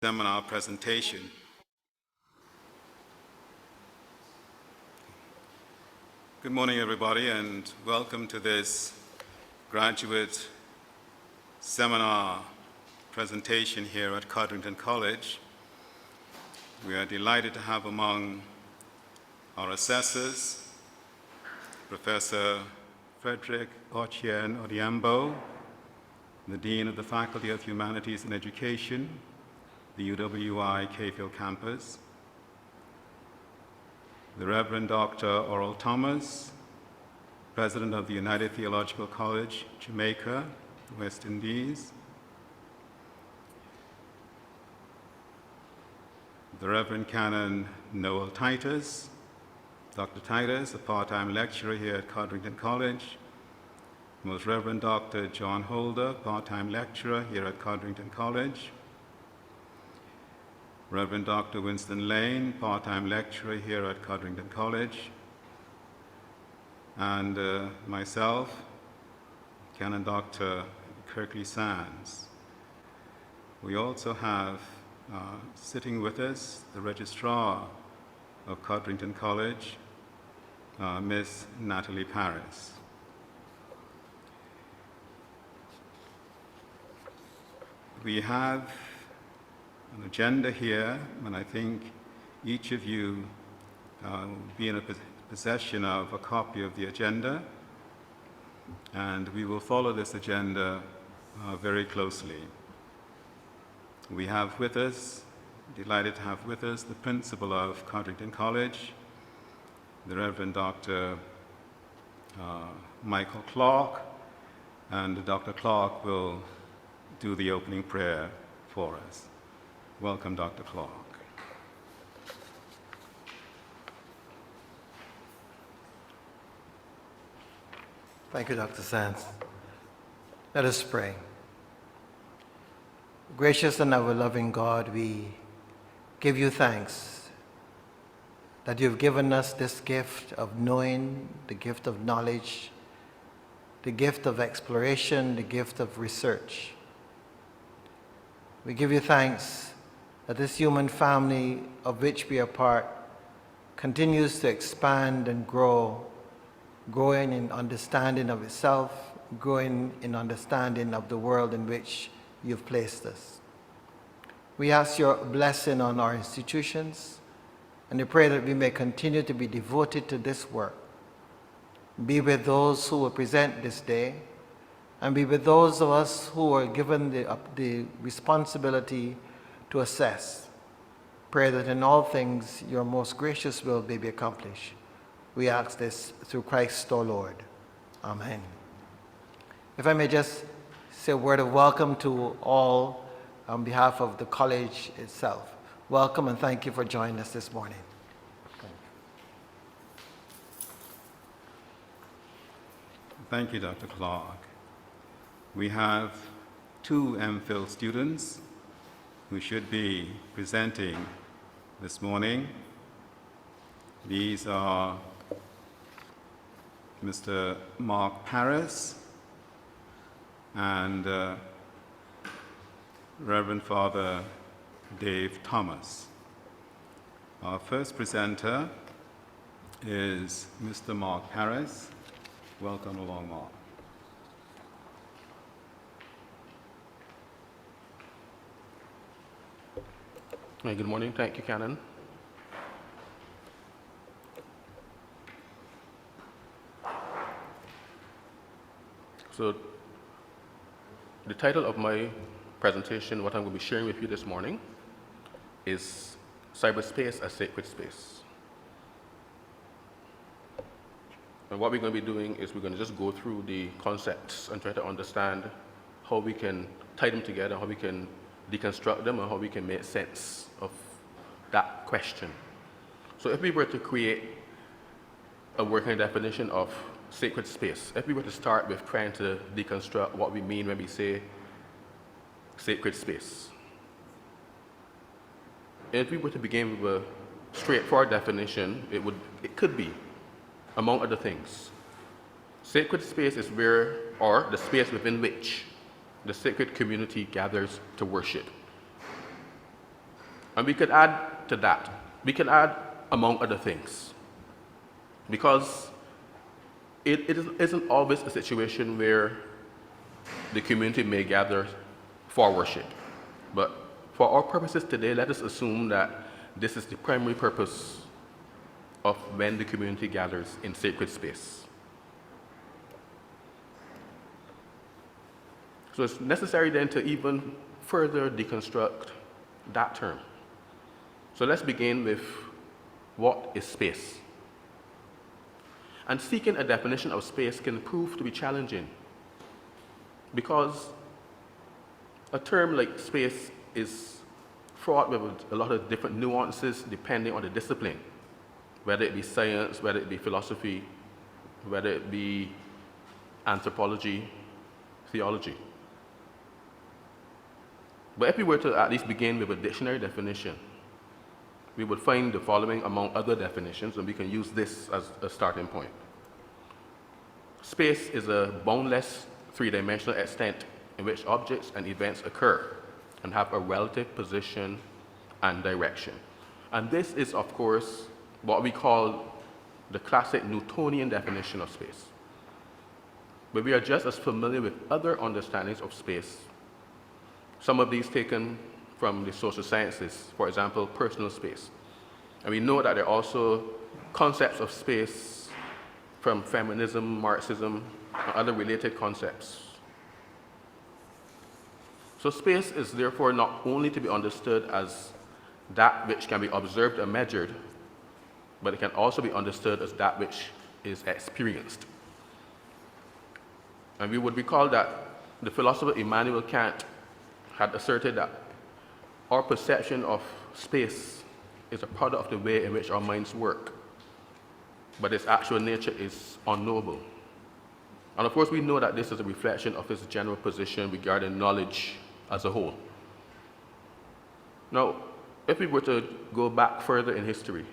seminar presentation. Good morning, everybody, and welcome to this graduate seminar presentation here at Codrington College. We are delighted to have among our assessors Professor Frederick Ochieng Odiambo, the Dean of the Faculty of Humanities and Education, the UWI Cayfield campus, the Reverend Dr. Oral Thomas, President of the United Theological College, Jamaica, West Indies, the Reverend Canon Noel Titus, Dr. Titus, a part-time lecturer here at Codrington College, Most Reverend Dr. John Holder, part-time lecturer here at Codrington College, Reverend Dr. Winston Lane, part-time lecturer here at Codrington College, and myself, Canon Dr. Kirkley Sands. We also have sitting with us the Registrar of Codrington College, Miss Natalie Paris. We have an agenda here, and I think each of you will be in a possession of a copy of the agenda, and we will follow this agenda very closely. We have with us, delighted to have with us, the principal of Codrington College, the Reverend Dr. Michael Clark, and Dr. Clark will do the opening prayer for us. Welcome, Dr. Clark. Thank you, Dr. Sands. Let us pray. Gracious and ever-loving God, we give you thanks that you've given us this gift of knowing, the gift of knowledge, the gift of exploration, the gift of research. We give you thanks that this human family of which we are part continues to expand and grow, growing in understanding of itself, growing in understanding of the world in which you've placed us. We ask your blessing on our institutions, and we pray that we may continue to be devoted to this work. Be with those who will present this day, and be with those of us who are given the responsibility to assess. Pray that in all things your most gracious will may be accomplished. We ask this through Christ our Lord. Amen. If I may just say a word of welcome to all on behalf of the college itself. Welcome and thank you for joining us this morning. Thank you, Dr. Clark. We have two MPhil students who should be presenting this morning. These are Mr. Mark Paris and Reverend Father Dave Thomas. Our first presenter is Mr. Mark Paris. Welcome along, Mark. Good morning. Thank you, Canon. So, the title of my presentation, what I'm going to be sharing with you this morning, is Cyberspace, a Sacred Space. And what we're going to be doing is we're going to just go through the concepts and try to understand how we can tie them together, how we can deconstruct them, and how we can make sense of that question. So if we were to create a working definition of sacred space, if we were to start with trying to deconstruct what we mean when we say sacred space, if we were to begin with a straightforward definition, it could be, among other things, sacred space is where, or the space within which, the sacred community gathers to worship. And we could add to that. We can add among other things. Because it isn't always a situation where the community may gather for worship. But for our purposes today, let us assume that this is the primary purpose of when the community gathers in sacred space. So it's necessary then to even further deconstruct that term. So let's begin with what is space. And seeking a definition of space can prove to be challenging because a term like space is fraught with a lot of different nuances depending on the discipline, whether it be science, whether it be philosophy, whether it be anthropology, theology. But if we were to at least begin with a dictionary definition, we would find the following among other definitions, and we can use this as a starting point. Space is a boundless, three-dimensional extent in which objects and events occur and have a relative position and direction. And this is, of course, what we call the classic Newtonian definition of space. But we are just as familiar with other understandings of space. Some of these taken from the social sciences, for example, personal space. And we know that there are also concepts of space from feminism, Marxism, and other related concepts. So space is therefore not only to be understood as that which can be observed and measured, but it can also be understood as that which is experienced. And we would recall that the philosopher Immanuel Kant had asserted that our perception of space is a product of the way in which our minds work, but its actual nature is unknowable. And of course, we know that this is a reflection of his general position regarding knowledge as a whole. Now, if we were to go back further in history,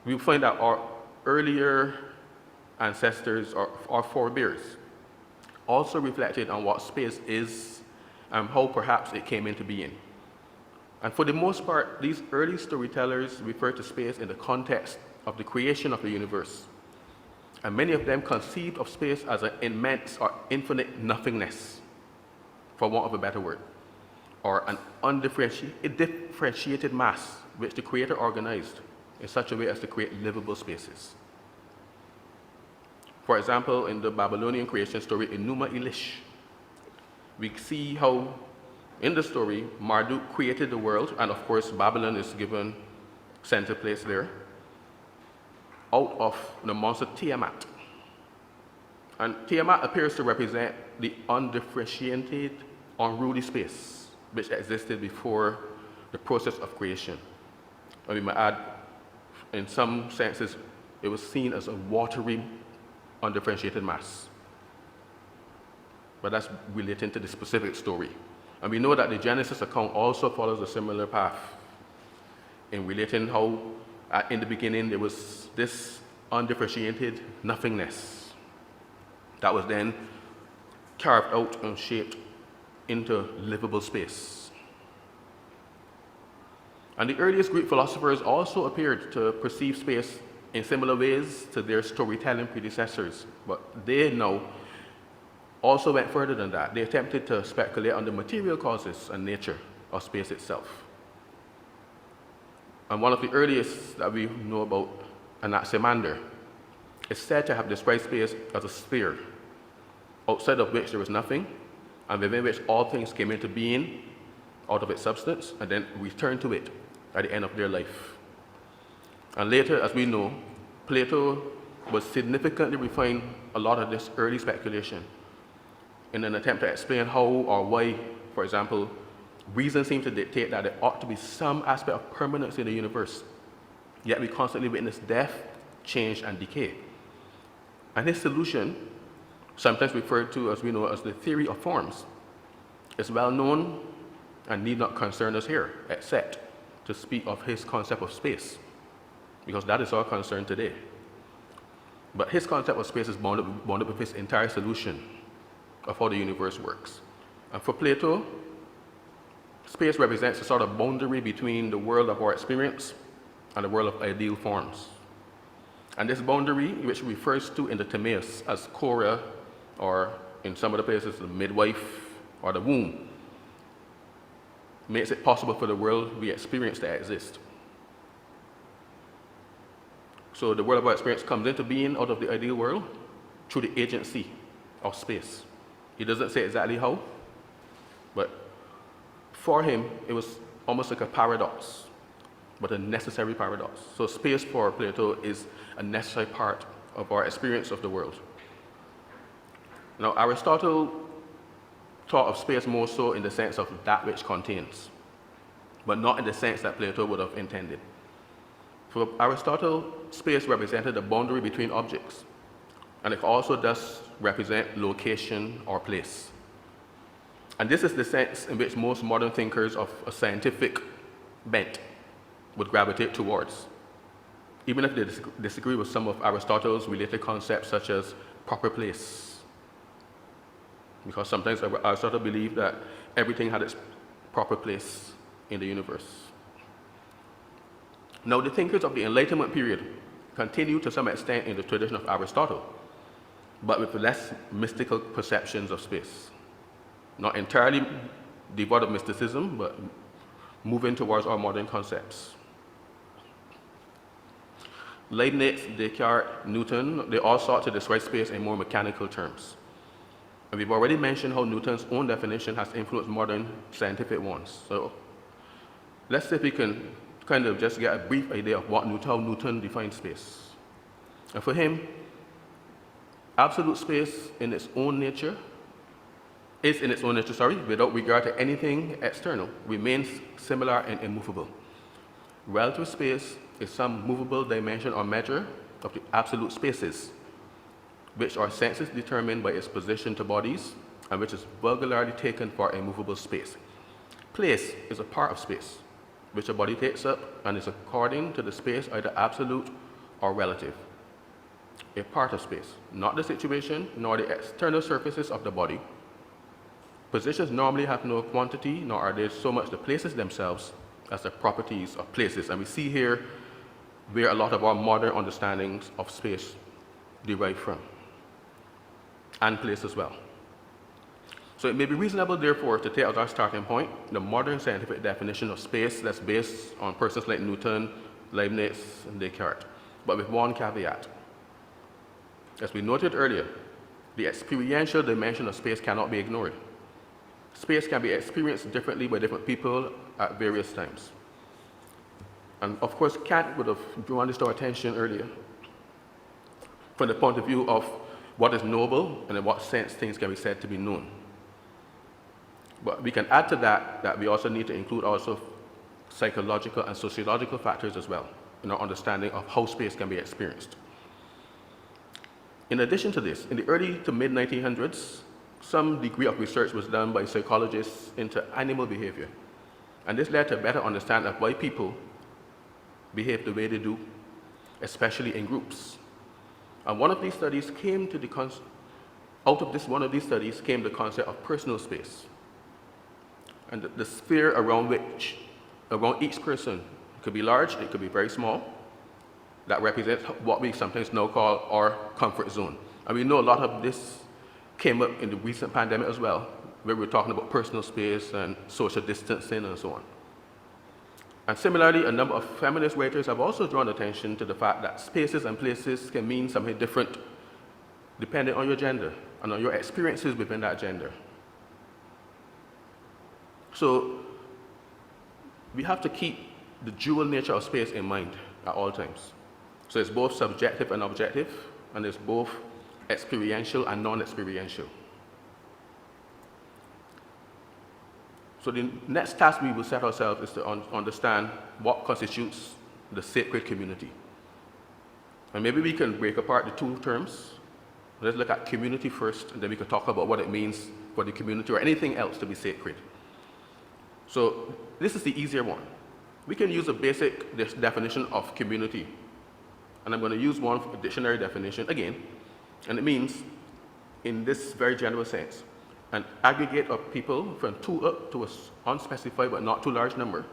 we will find that our earlier ancestors, or our forebears, also reflected on what space is and how perhaps it came into being. And for the most part, these early storytellers refer to space in the context of the creation of the universe. And many of them conceived of space as an immense or infinite nothingness, for want of a better word, or an undifferentiated mass which the Creator organized in such a way as to create livable spaces. For example, in the Babylonian creation story Enuma Elish, we see how in the story Marduk created the world, and of course Babylon is given center place there, out of the monster Tiamat. And Tiamat appears to represent the undifferentiated, unruly space which existed before the process of creation. And we might add, in some senses, it was seen as a watery, undifferentiated mass. But that's relating to the specific story. And we know that the Genesis account also follows a similar path in relating how in the beginning there was this undifferentiated nothingness that was then carved out and shaped into livable space. And the earliest Greek philosophers also appeared to perceive space in similar ways to their storytelling predecessors, but they now also went further than that. They attempted to speculate on the material causes and nature of space itself. And one of the earliest that we know about, Anaximander, is said to have described space as a sphere, outside of which there was nothing, and within which all things came into being out of its substance, and then returned to it at the end of their life. And later, as we know, Plato would significantly refine a lot of this early speculation in an attempt to explain how or why, for example, reason seems to dictate that there ought to be some aspect of permanence in the universe, yet we constantly witness death, change, and decay. And his solution, sometimes referred to as we know as the theory of forms, is well known and need not concern us here, except to speak of his concept of space, because that is our concern today. But his concept of space is bound up with his entire solution of how the universe works. And for Plato, Space represents a sort of boundary between the world of our experience and the world of ideal forms. And this boundary, which refers to in the Timaeus as Korah, or in some other places, the midwife or the womb, makes it possible for the world we experience to exist. So the world of our experience comes into being out of the ideal world through the agency of space. He doesn't say exactly how, but for him, it was almost like a paradox, but a necessary paradox. So space for Plato is a necessary part of our experience of the world. Now, Aristotle thought of space more so in the sense of that which contains, but not in the sense that Plato would have intended. For Aristotle, space represented the boundary between objects, and it also does represent location or place. And this is the sense in which most modern thinkers of a scientific bent would gravitate towards, even if they disagree with some of Aristotle's related concepts such as proper place. Because sometimes Aristotle believed that everything had its proper place in the universe. Now, the thinkers of the Enlightenment period continue to some extent in the tradition of Aristotle, but with less mystical perceptions of space. Not entirely devoid of mysticism, but moving towards our modern concepts. Leibniz, Descartes, Newton, they all sought to describe space in more mechanical terms. And we've already mentioned how Newton's own definition has influenced modern scientific ones. So let's see if we can kind of just get a brief idea of how Newton defines space. And for him, absolute space in its own nature, without regard to anything external, remains similar and immovable. Relative space is some movable dimension or measure of the absolute spaces, which our senses determine by its position to bodies, and which is vulgarly taken for a movable space. Place is a part of space, which a body takes up and is according to the space either absolute or relative. A part of space, not the situation nor the external surfaces of the body. Positions normally have no quantity, nor are they so much the places themselves as the properties of places. And we see here where a lot of our modern understandings of space derive from, and place as well. So it may be reasonable, therefore, to take as our starting point the modern scientific definition of space that's based on persons like Newton, Leibniz, and Descartes, but with one caveat. As we noted earlier, the experiential dimension of space cannot be ignored. Space can be experienced differently by different people at various times. And of course, Kant would have drawn this to our attention earlier from the point of view of what is knowable and in what sense things can be said to be known. But we can add to that we also need to include also psychological and sociological factors as well in our understanding of how space can be experienced. In addition to this, in the early to mid-1900s, some degree of research was done by psychologists into animal behavior. And this led to a better understanding of why people behave the way they do, especially in groups. And one of these studies came to the concept of personal space. And the sphere around each person, it could be large, it could be very small, that represents what we sometimes now call our comfort zone. And we know a lot of this came up in the recent pandemic as well, where we're talking about personal space and social distancing and so on. And similarly, a number of feminist writers have also drawn attention to the fact that spaces and places can mean something different depending on your gender and on your experiences within that gender. So we have to keep the dual nature of space in mind at all times. So it's both subjective and objective, and it's both experiential and non-experiential. So the next task we will set ourselves is to understand what constitutes the sacred community. And maybe we can break apart the two terms. Let's look at community first, and then we can talk about what it means for the community or anything else to be sacred. So this is the easier one. We can use a basic definition of community. And I'm going to use one dictionary definition again. And it means, in this very general sense, an aggregate of people from two up to an unspecified but not too large number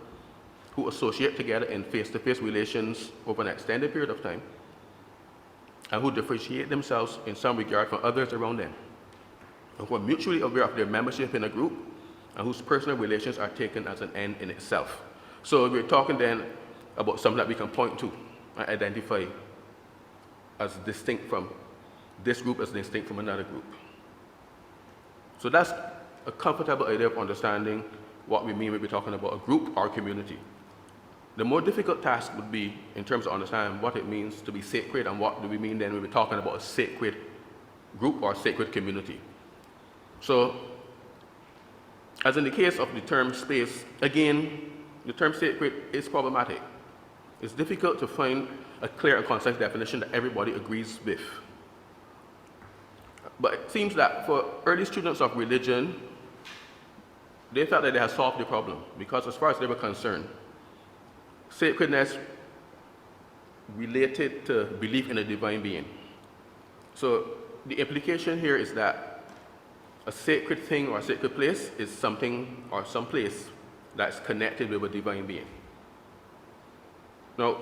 who associate together in face-to-face relations over an extended period of time and who differentiate themselves in some regard from others around them, and who are mutually aware of their membership in a group and whose personal relations are taken as an end in itself. So we're talking then about something that we can point to and identify as distinct from this group, as distinct from another group. So that's a comfortable idea of understanding what we mean when we're talking about a group or community. The more difficult task would be in terms of understanding what it means to be sacred and what do we mean then when we're talking about a sacred group or sacred community. So, as in the case of the term space, again, the term sacred is problematic. It's difficult to find a clear and concise definition that everybody agrees with. But it seems that for early students of religion, they felt that they had solved the problem because as far as they were concerned, sacredness related to belief in a divine being. So the implication here is that a sacred thing or a sacred place is something or some place that's connected with a divine being. Now,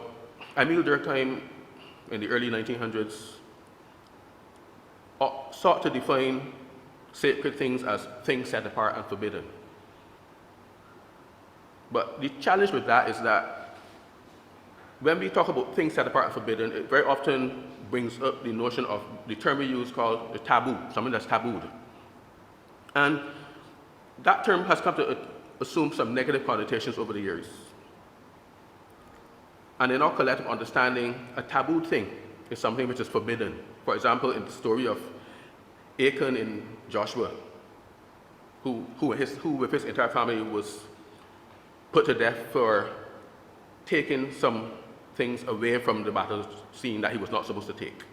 Emile Durkheim in the early 1900s sought to define sacred things as things set apart and forbidden. But the challenge with that is that when we talk about things set apart and forbidden, it very often brings up the notion of the term we use called the taboo, something that's tabooed. And that term has come to assume some negative connotations over the years. And in our collective understanding, a tabooed thing is something which is forbidden. For example, in the story of Achan in Joshua, who with his entire family was put to death for taking some things away from the battle scene that he was not supposed to take.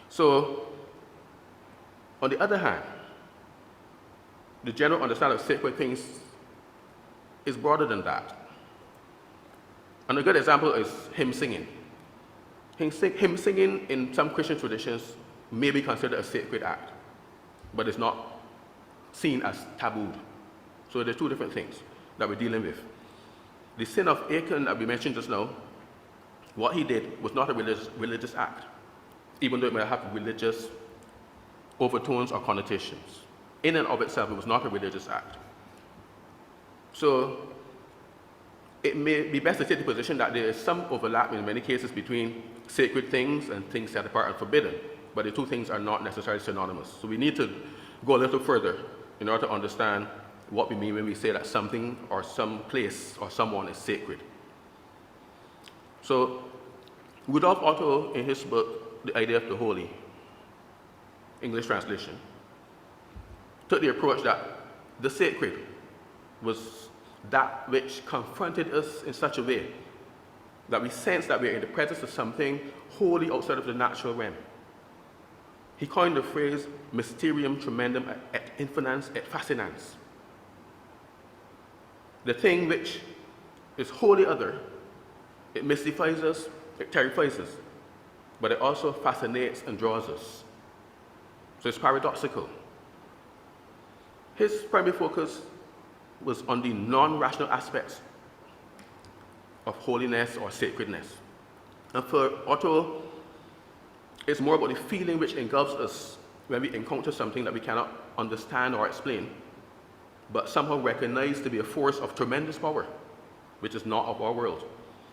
So, on the other hand, the general understanding of sacred things is broader than that. And a good example is hymn singing. Hymn singing in some Christian traditions may be considered a sacred act, but it's not seen as tabooed. So there are two different things that we're dealing with. The sin of Achan that we mentioned just now, what he did was not a religious act, even though it might have religious overtones or connotations. In and of itself, it was not a religious act. So it may be best to take the position that there is some overlap in many cases between sacred things and things set apart and forbidden, but the two things are not necessarily synonymous. So we need to go a little further in order to understand what we mean when we say that something or some place or someone is sacred. So Rudolf Otto, in his book, The Idea of the Holy, English translation, took the approach that the sacred was that which confronted us in such a way that we sense that we are in the presence of something wholly outside of the natural realm. He coined the phrase mysterium tremendum et infinans et fascinans. The thing which is wholly other, it mystifies us, it terrifies us, but it also fascinates and draws us. So it's paradoxical. His primary focus was on the non-rational aspects of holiness or sacredness. And for Otto, it's more about the feeling which engulfs us when we encounter something that we cannot understand or explain, but somehow recognize to be a force of tremendous power, which is not of our world.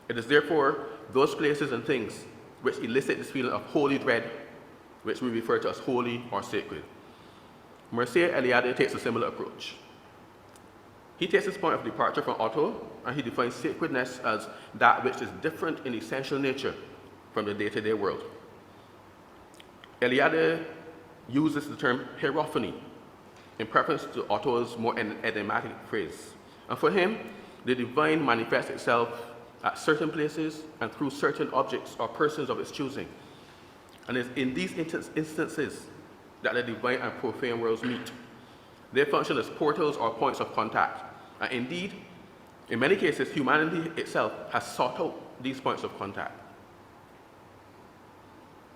It is therefore those places and things which elicit this feeling of holy dread, which we refer to as holy or sacred. Mircea Eliade takes a similar approach. He takes his point of departure from Otto, and he defines sacredness as that which is different in essential nature from the day-to-day world. Eliade uses the term hierophany in preference to Otto's more enigmatic phrase. And for him, the divine manifests itself at certain places and through certain objects or persons of its choosing. And it's in these instances that the divine and profane worlds meet. They function as portals or points of contact. And indeed, in many cases, humanity itself has sought out these points of contact.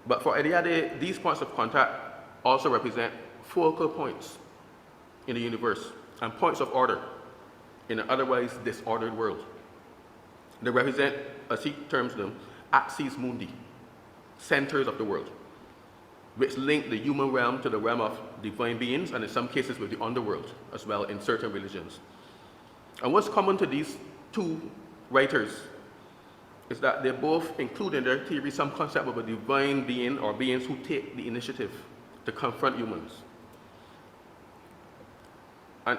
But for Eliade, these points of contact also represent focal points in the universe and points of order in an otherwise disordered world. They represent, as he terms them, axes mundi, centers of the world, which link the human realm to the realm of divine beings, and in some cases with the underworld as well in certain religions. And what's common to these two writers is that they both include in their theory some concept of a divine being or beings who take the initiative to confront humans. And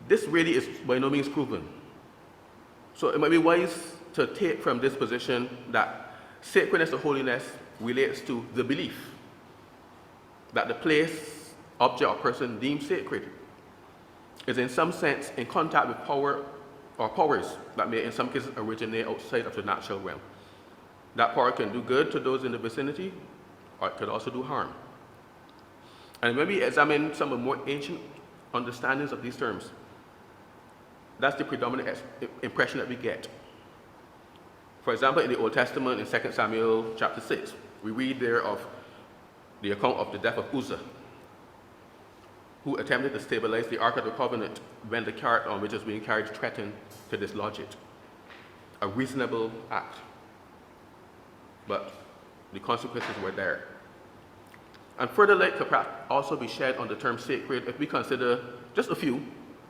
this really is by no means proven. So it might be wise to take from this position that sacredness or holiness relates to the belief that the place, object, or person deemed sacred is in some sense in contact with power or powers that may in some cases originate outside of the natural realm. That power can do good to those in the vicinity, or it could also do harm. And when we examine some of the more ancient understandings of these terms, that's the predominant impression that we get. For example, in the Old Testament, in 2 Samuel chapter 6, we read there of the account of the death of Uzzah, who attempted to stabilize the Ark of the Covenant when the cart on which it was being carried threatened to dislodge it. A reasonable act, but the consequences were there. And further light could also be shed on the term sacred if we consider just a few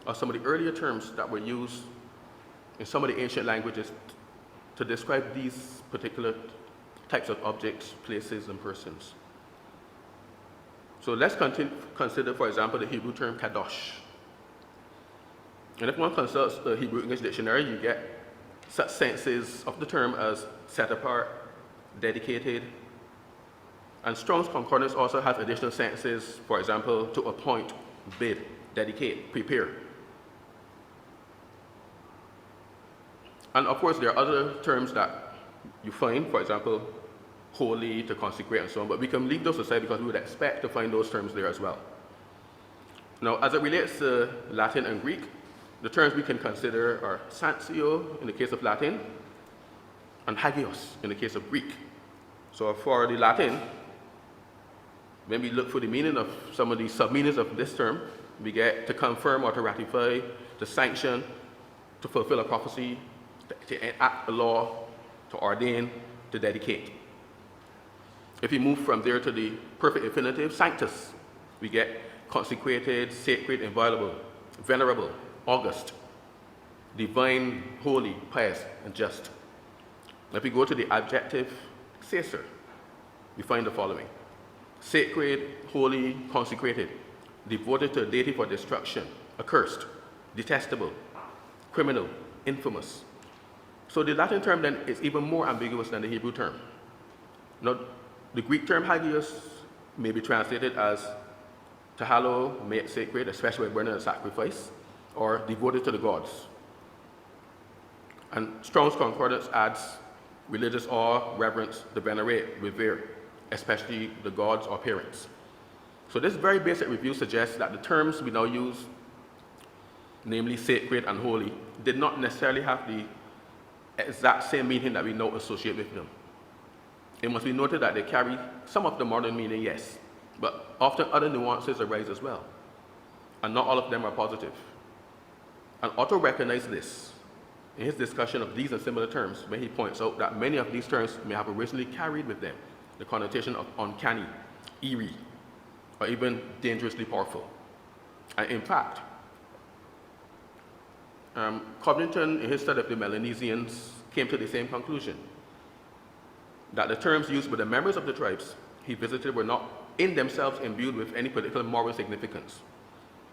of some of the earlier terms that were used in some of the ancient languages to describe these particular types of objects, places, and persons. So let's consider, for example, the Hebrew term kadosh. And if one consults the Hebrew English dictionary, you get such senses of the term as set apart, dedicated, and Strong's Concordance also has additional senses, for example, to appoint, bid, dedicate, prepare. And of course, there are other terms that you find, for example, holy, to consecrate, and so on, but we can leave those aside because we would expect to find those terms there as well. Now, as it relates to Latin and Greek, the terms we can consider are sanctio in the case of Latin and hagios in the case of Greek. So for the Latin, when we look for the meaning of some of the sub-meanings of this term, we get to confirm or to ratify, to sanction, to fulfill a prophecy, to enact a law, to ordain, to dedicate. If we move from there to the perfect infinitive, sanctus, we get consecrated, sacred, inviolable, venerable, august, divine, holy, pious, and just. If we go to the adjective sacer, we find the following: sacred, holy, consecrated, devoted to a deity for destruction, accursed, detestable, criminal, infamous. So the Latin term then is even more ambiguous than the Hebrew term. Now, the Greek term hagios may be translated as to hallow, make sacred, especially by burning a sacrifice, or devoted to the gods. And Strong's Concordance adds religious awe, reverence, to venerate, revere, especially the gods or parents. So this very basic review suggests that the terms we now use, namely sacred and holy, did not necessarily have the exact same meaning that we now associate with them. It must be noted that they carry some of the modern meaning, yes, but often other nuances arise as well, and not all of them are positive. And Otto recognized this in his discussion of these and similar terms when he points out that many of these terms may have originally carried with them the connotation of uncanny, eerie, or even dangerously powerful. And in fact, Covington, in his study of the Melanesians, came to the same conclusion, that the terms used by the members of the tribes he visited were not in themselves imbued with any particular moral significance.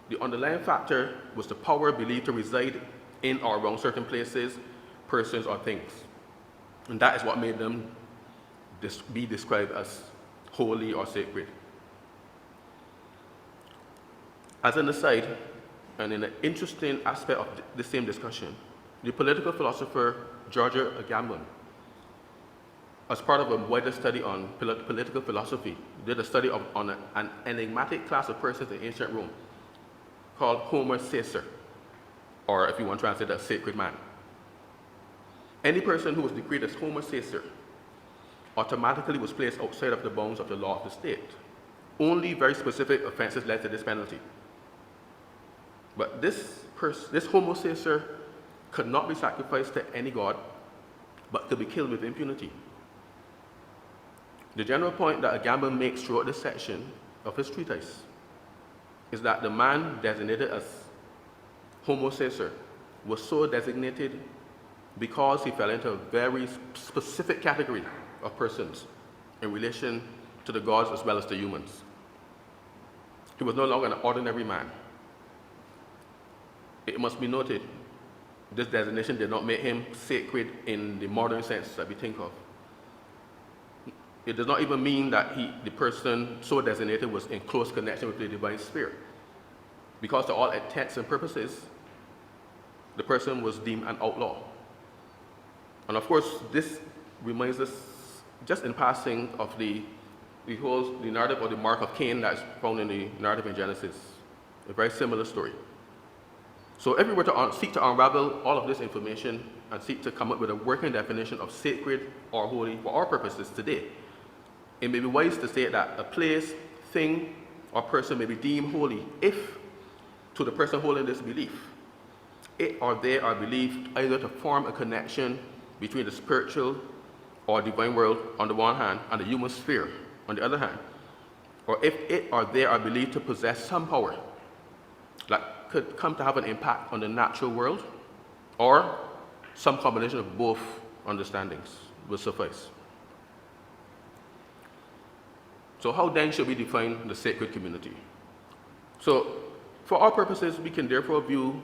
The underlying factor was the power believed to reside in or around certain places, persons, or things. And that is what made them be described as holy or sacred. As an aside, and in an interesting aspect of the same discussion, the political philosopher Giorgio Agamben, as part of a wider study on political philosophy, did a study on an enigmatic class of persons in ancient Rome called Homo Sacer, or if you want to translate, a sacred man. Any person who was decreed as Homo Sacer automatically was placed outside of the bounds of the law of the state. Only very specific offenses led to this penalty. But this Homo sacer could not be sacrificed to any god, but could be killed with impunity. The general point that Agamben makes throughout this section of his treatise is that the man designated as Homo sacer was so designated because he fell into a very specific category of persons in relation to the gods as well as the humans. He was no longer an ordinary man. It must be noted, this designation did not make him sacred in the modern sense that we think of. It does not even mean that the person so designated was in close connection with the divine spirit, because to all intents and purposes, the person was deemed an outlaw. And of course, this reminds us, just in passing, of the narrative or the mark of Cain that's found in the narrative in Genesis. A very similar story. So if we were to seek to unravel all of this information and seek to come up with a working definition of sacred or holy for our purposes today, it may be wise to say that a place, thing, or person may be deemed holy if, to the person holding this belief, it or they are believed either to form a connection between the spiritual or divine world on the one hand and the human sphere on the other hand, or if it or they are believed to possess some power that could come to have an impact on the natural world, or some combination of both understandings will suffice. So how then should we define the sacred community? So for our purposes, we can therefore view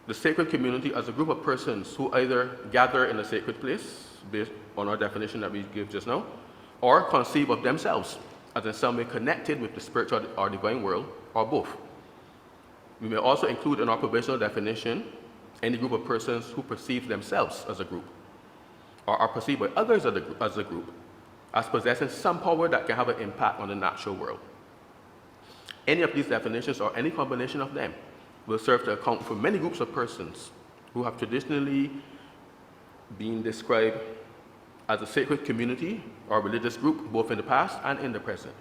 the sacred community as a group of persons who either gather in a sacred place, based on our definition that we gave just now, or conceive of themselves as in some way connected with the spiritual or divine world, or both. We may also include in our provisional definition any group of persons who perceive themselves as a group, or are perceived by others as a group, as possessing some power that can have an impact on the natural world. Any of these definitions, or any combination of them, will serve to account for many groups of persons who have traditionally been described as a sacred community or religious group, both in the past and in the present.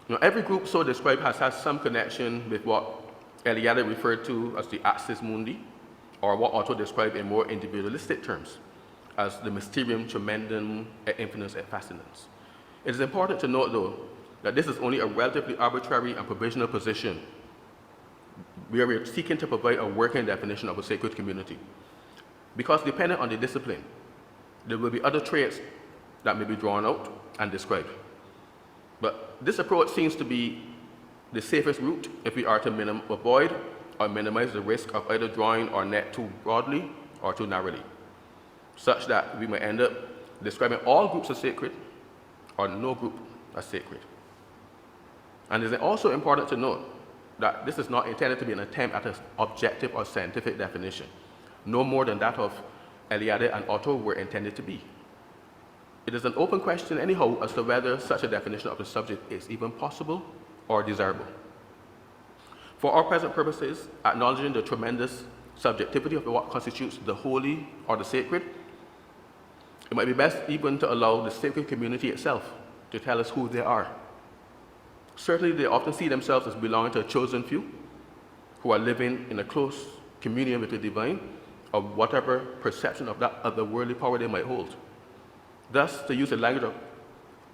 Now, every group so described has had some connection with what Eliade referred to as the axis mundi, or what Otto described in more individualistic terms as the mysterium tremendum et infinus et fascinans. It is important to note, though, that this is only a relatively arbitrary and provisional position where we are seeking to provide a working definition of a sacred community. Because depending on the discipline, there will be other traits that may be drawn out and described. But this approach seems to be the safest route if we are to avoid or minimize the risk of either drawing our net too broadly or too narrowly, such that we may end up describing all groups as sacred or no group as sacred. And it is also important to note that this is not intended to be an attempt at an objective or scientific definition, no more than that of Eliade and Otto were intended to be. It is an open question anyhow as to whether such a definition of the subject is even possible or desirable. For our present purposes, acknowledging the tremendous subjectivity of what constitutes the holy or the sacred, it might be best even to allow the sacred community itself to tell us who they are. Certainly, they often see themselves as belonging to a chosen few who are living in a close communion with the divine, of whatever perception of that otherworldly power they might hold. Thus, to use the language of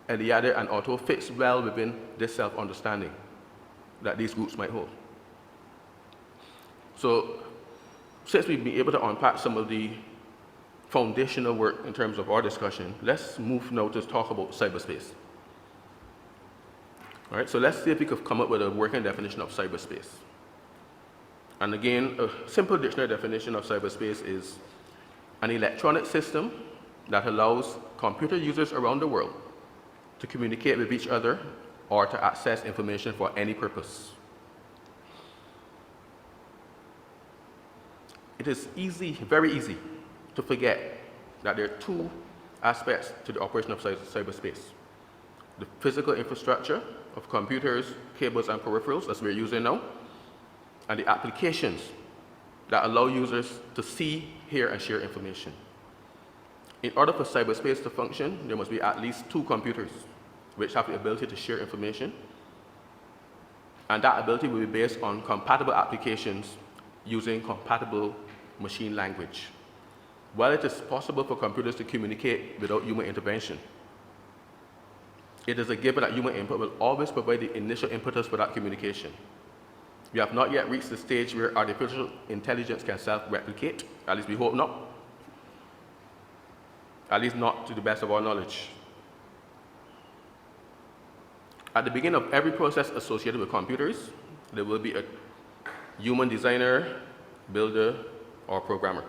Eliade and Otto fits well within this self-understanding that these groups might hold. So, since we've been able to unpack some of the foundational work in terms of our discussion, let's move now to talk about cyberspace. All right, so let's see if we could come up with a working definition of cyberspace. And again, a simple dictionary definition of cyberspace is an electronic system that allows computer users around the world to communicate with each other or to access information for any purpose. It is easy, very easy, to forget that there are two aspects to the operation of cyberspace. The physical infrastructure of computers, cables, and peripherals, as we're using now, and the applications that allow users to see, hear, and share information. In order for cyberspace to function, there must be at least two computers which have the ability to share information, And that ability will be based on compatible applications using compatible machine language. While it is possible for computers to communicate without human intervention, it is a given that human input will always provide the initial impetus for that communication. We have not yet reached the stage where artificial intelligence can self-replicate, at least we hope not. At least not to the best of our knowledge. At the beginning of every process associated with computers, there will be a human designer, builder, or programmer.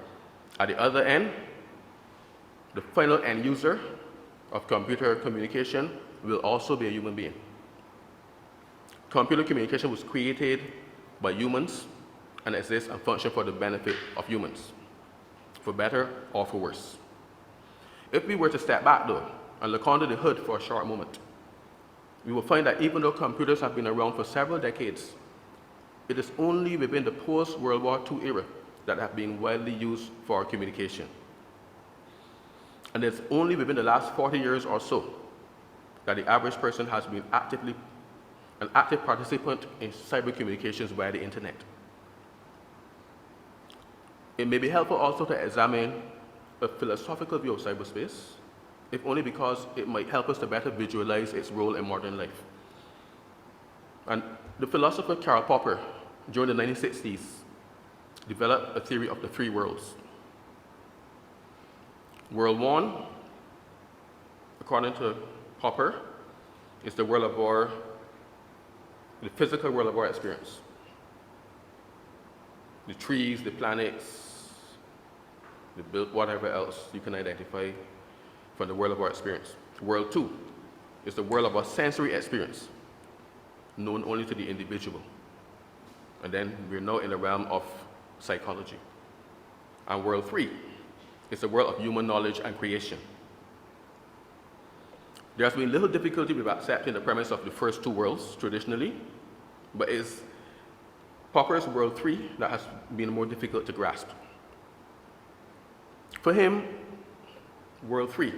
At the other end, the final end user of computer communication will also be a human being. Computer communication was created by humans and exists and functions for the benefit of humans, for better or for worse. If we were to step back, though, and look under the hood for a short moment, we will find that even though computers have been around for several decades, it is only within the post-World War II era that have been widely used for communication. And it's only within the last 40 years or so that the average person has been an active participant in cyber communications via the internet. It may be helpful also to examine a philosophical view of cyberspace, if only because it might help us to better visualize its role in modern life. And the philosopher Karl Popper, during the 1960s, developed a theory of the three worlds. World one, according to Popper, is the world of our, the physical world of our experience. The trees, the planets, the built whatever else you can identify from the world of our experience. World two is the world of our sensory experience, known only to the individual. And then we're now in the realm of psychology. And world three is the world of human knowledge and creation. There has been little difficulty with accepting the premise of the first two worlds traditionally, but it's Popper's world three that has been more difficult to grasp. For him, world three,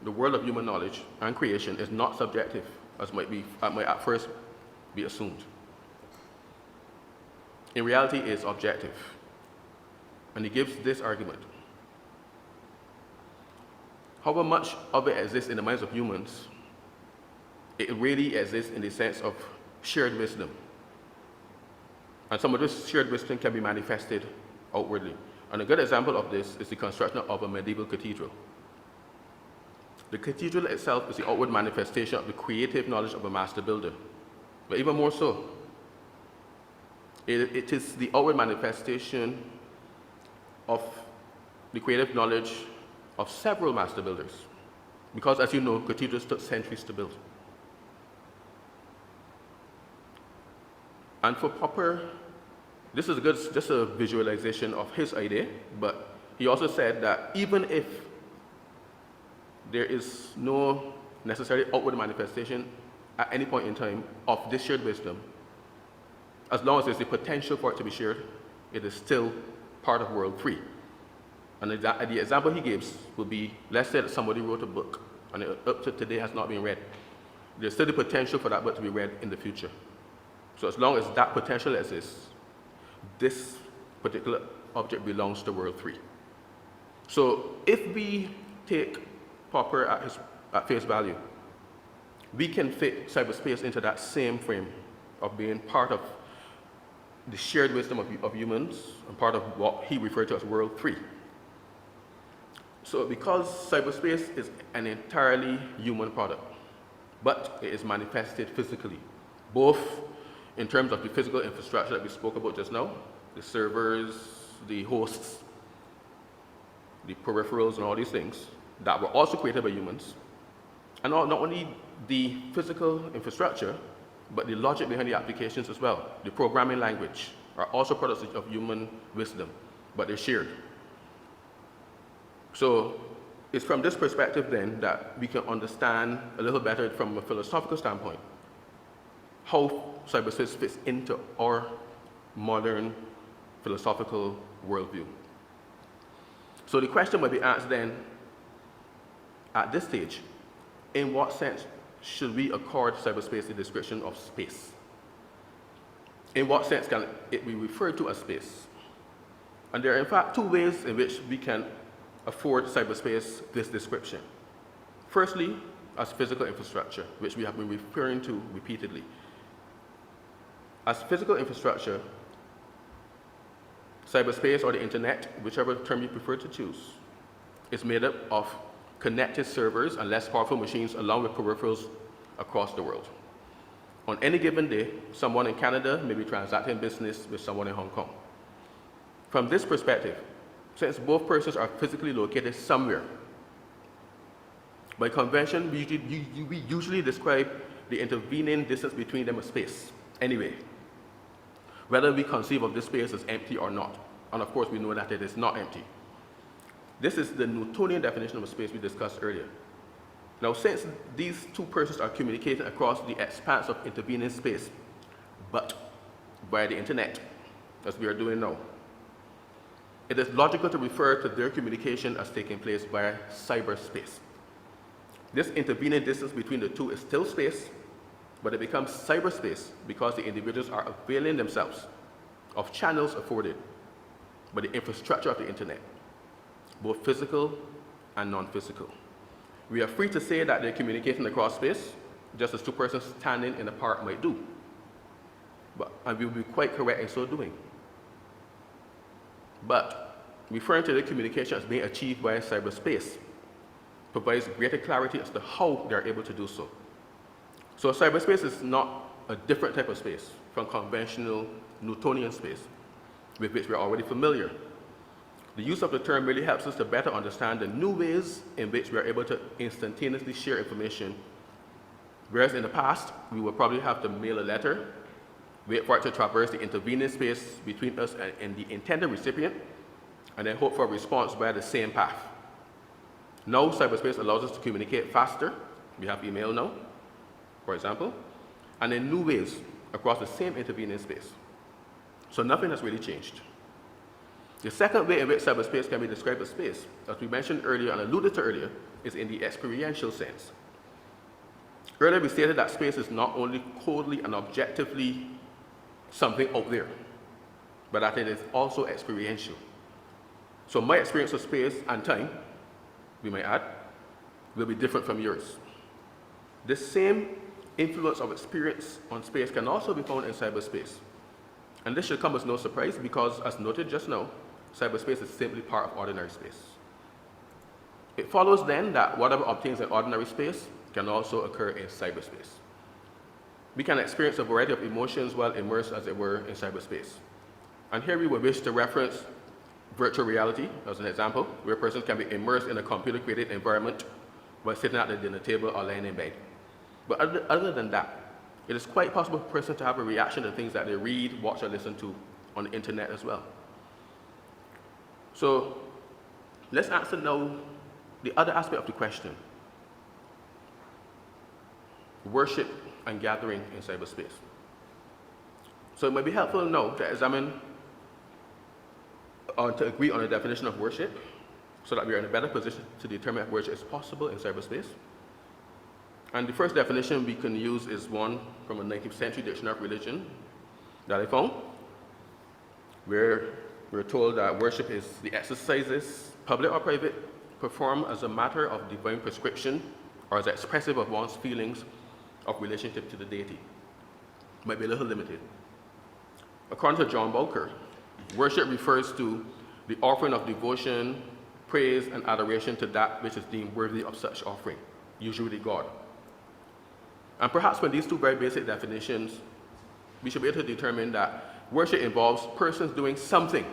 the world of human knowledge and creation, is not subjective, as might at first be assumed. In reality, it is objective. And he gives this argument. However much of it exists in the minds of humans, it really exists in the sense of shared wisdom. And some of this shared wisdom can be manifested outwardly. And a good example of this is the construction of a medieval cathedral. The cathedral itself is the outward manifestation of the creative knowledge of a master builder. But even more so, it is the outward manifestation of the creative knowledge of several master builders. Because, as you know, cathedrals took centuries to build. And for Popper, this is just a visualization of his idea, but he also said that even if there is no necessary outward manifestation at any point in time of this shared wisdom, as long as there's the potential for it to be shared, it is still part of world three. And the example he gives will be, let's say that somebody wrote a book and it up to today has not been read. There's still the potential for that book to be read in the future. So as long as that potential exists, this particular object belongs to world three. So if we take Popper at face value, we can fit cyberspace into that same frame of being part of the shared wisdom of humans and part of what he referred to as world three. So because cyberspace is an entirely human product, but it is manifested physically, both in terms of the physical infrastructure that we spoke about just now, the servers, the hosts, the peripherals, and all these things that were also created by humans, and not only the physical infrastructure, but the logic behind the applications as well. The programming language are also products of human wisdom, but they're shared. So it's from this perspective then that we can understand a little better from a philosophical standpoint how cyberspace fits into our modern philosophical worldview. So the question might be asked then, at this stage, in what sense should we accord cyberspace the description of space? In what sense can it be referred to as space? And there are in fact two ways in which we can afford cyberspace this description. Firstly, as physical infrastructure, which we have been referring to repeatedly. As physical infrastructure, cyberspace or the internet, whichever term you prefer to choose, is made up of connected servers and less powerful machines along with peripherals across the world. On any given day, someone in Canada may be transacting business with someone in Hong Kong. From this perspective, since both persons are physically located somewhere, by convention, we usually describe the intervening distance between them as space, anyway, whether we conceive of this space as empty or not. And of course, we know that it is not empty. This is the Newtonian definition of a space we discussed earlier. Now, since these two persons are communicating across the expanse of intervening space, but via the internet, as we are doing now, it is logical to refer to their communication as taking place via cyberspace. This intervening distance between the two is still space, but it becomes cyberspace because the individuals are availing themselves of channels afforded by the infrastructure of the internet, both physical and non-physical. We are free to say that they're communicating across space, just as two persons standing in a park might do. And we will be quite correct in so doing. But referring to their communication as being achieved via cyberspace provides greater clarity as to how they're able to do so. So cyberspace is not a different type of space from conventional Newtonian space, with which we're already familiar. The use of the term really helps us to better understand the new ways in which we are able to instantaneously share information, whereas in the past, we would probably have to mail a letter, wait for it to traverse the intervening space between us and the intended recipient, and then hope for a response via the same path. Now, cyberspace allows us to communicate faster. We have email now, for example, and in new ways across the same intervening space. So nothing has really changed. The second way in which cyberspace can be described as space, as we mentioned earlier and alluded to earlier, is in the experiential sense. Earlier we stated that space is not only coldly and objectively something out there, but that it is also experiential. So my experience of space and time, we might add, will be different from yours. The same influence of experience on space can also be found in cyberspace. And this should come as no surprise because, as noted just now, cyberspace is simply part of ordinary space. It follows then that whatever obtains in ordinary space can also occur in cyberspace. We can experience a variety of emotions while immersed, as it were, in cyberspace. And here we would wish to reference virtual reality as an example, where persons can be immersed in a computer-created environment while sitting at the dinner table or laying in bed. But other than that, it is quite possible for a person to have a reaction to things that they read, watch, or listen to on the internet as well. So let's answer now the other aspect of the question: worship and gathering in cyberspace. So it might be helpful now to examine or to agree on a definition of worship so that we are in a better position to determine if worship is possible in cyberspace. And the first definition we can use is one from a 19th century dictionary of religion that I found, where we're told that worship is the exercises, public or private, performed as a matter of divine prescription or as expressive of one's feelings of relationship to the deity. Might be a little limited. According to John Bowker, worship refers to the offering of devotion, praise, and adoration to that which is deemed worthy of such offering, usually God. And perhaps from these two very basic definitions, we should be able to determine that worship involves persons doing something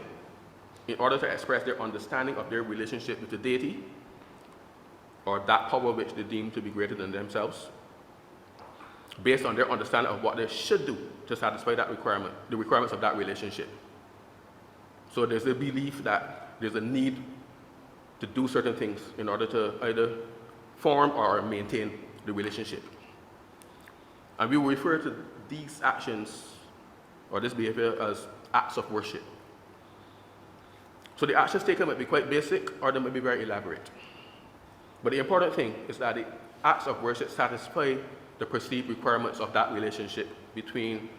in order to express their understanding of their relationship with the deity, or that power which they deem to be greater than themselves, based on their understanding of what they should do to satisfy that requirement, the requirements of that relationship. So there's a belief that there's a need to do certain things in order to either form or maintain the relationship. And we will refer to these actions or this behavior as acts of worship. So the actions taken might be quite basic or they might be very elaborate. But the important thing is that the acts of worship satisfy the perceived requirements of that relationship between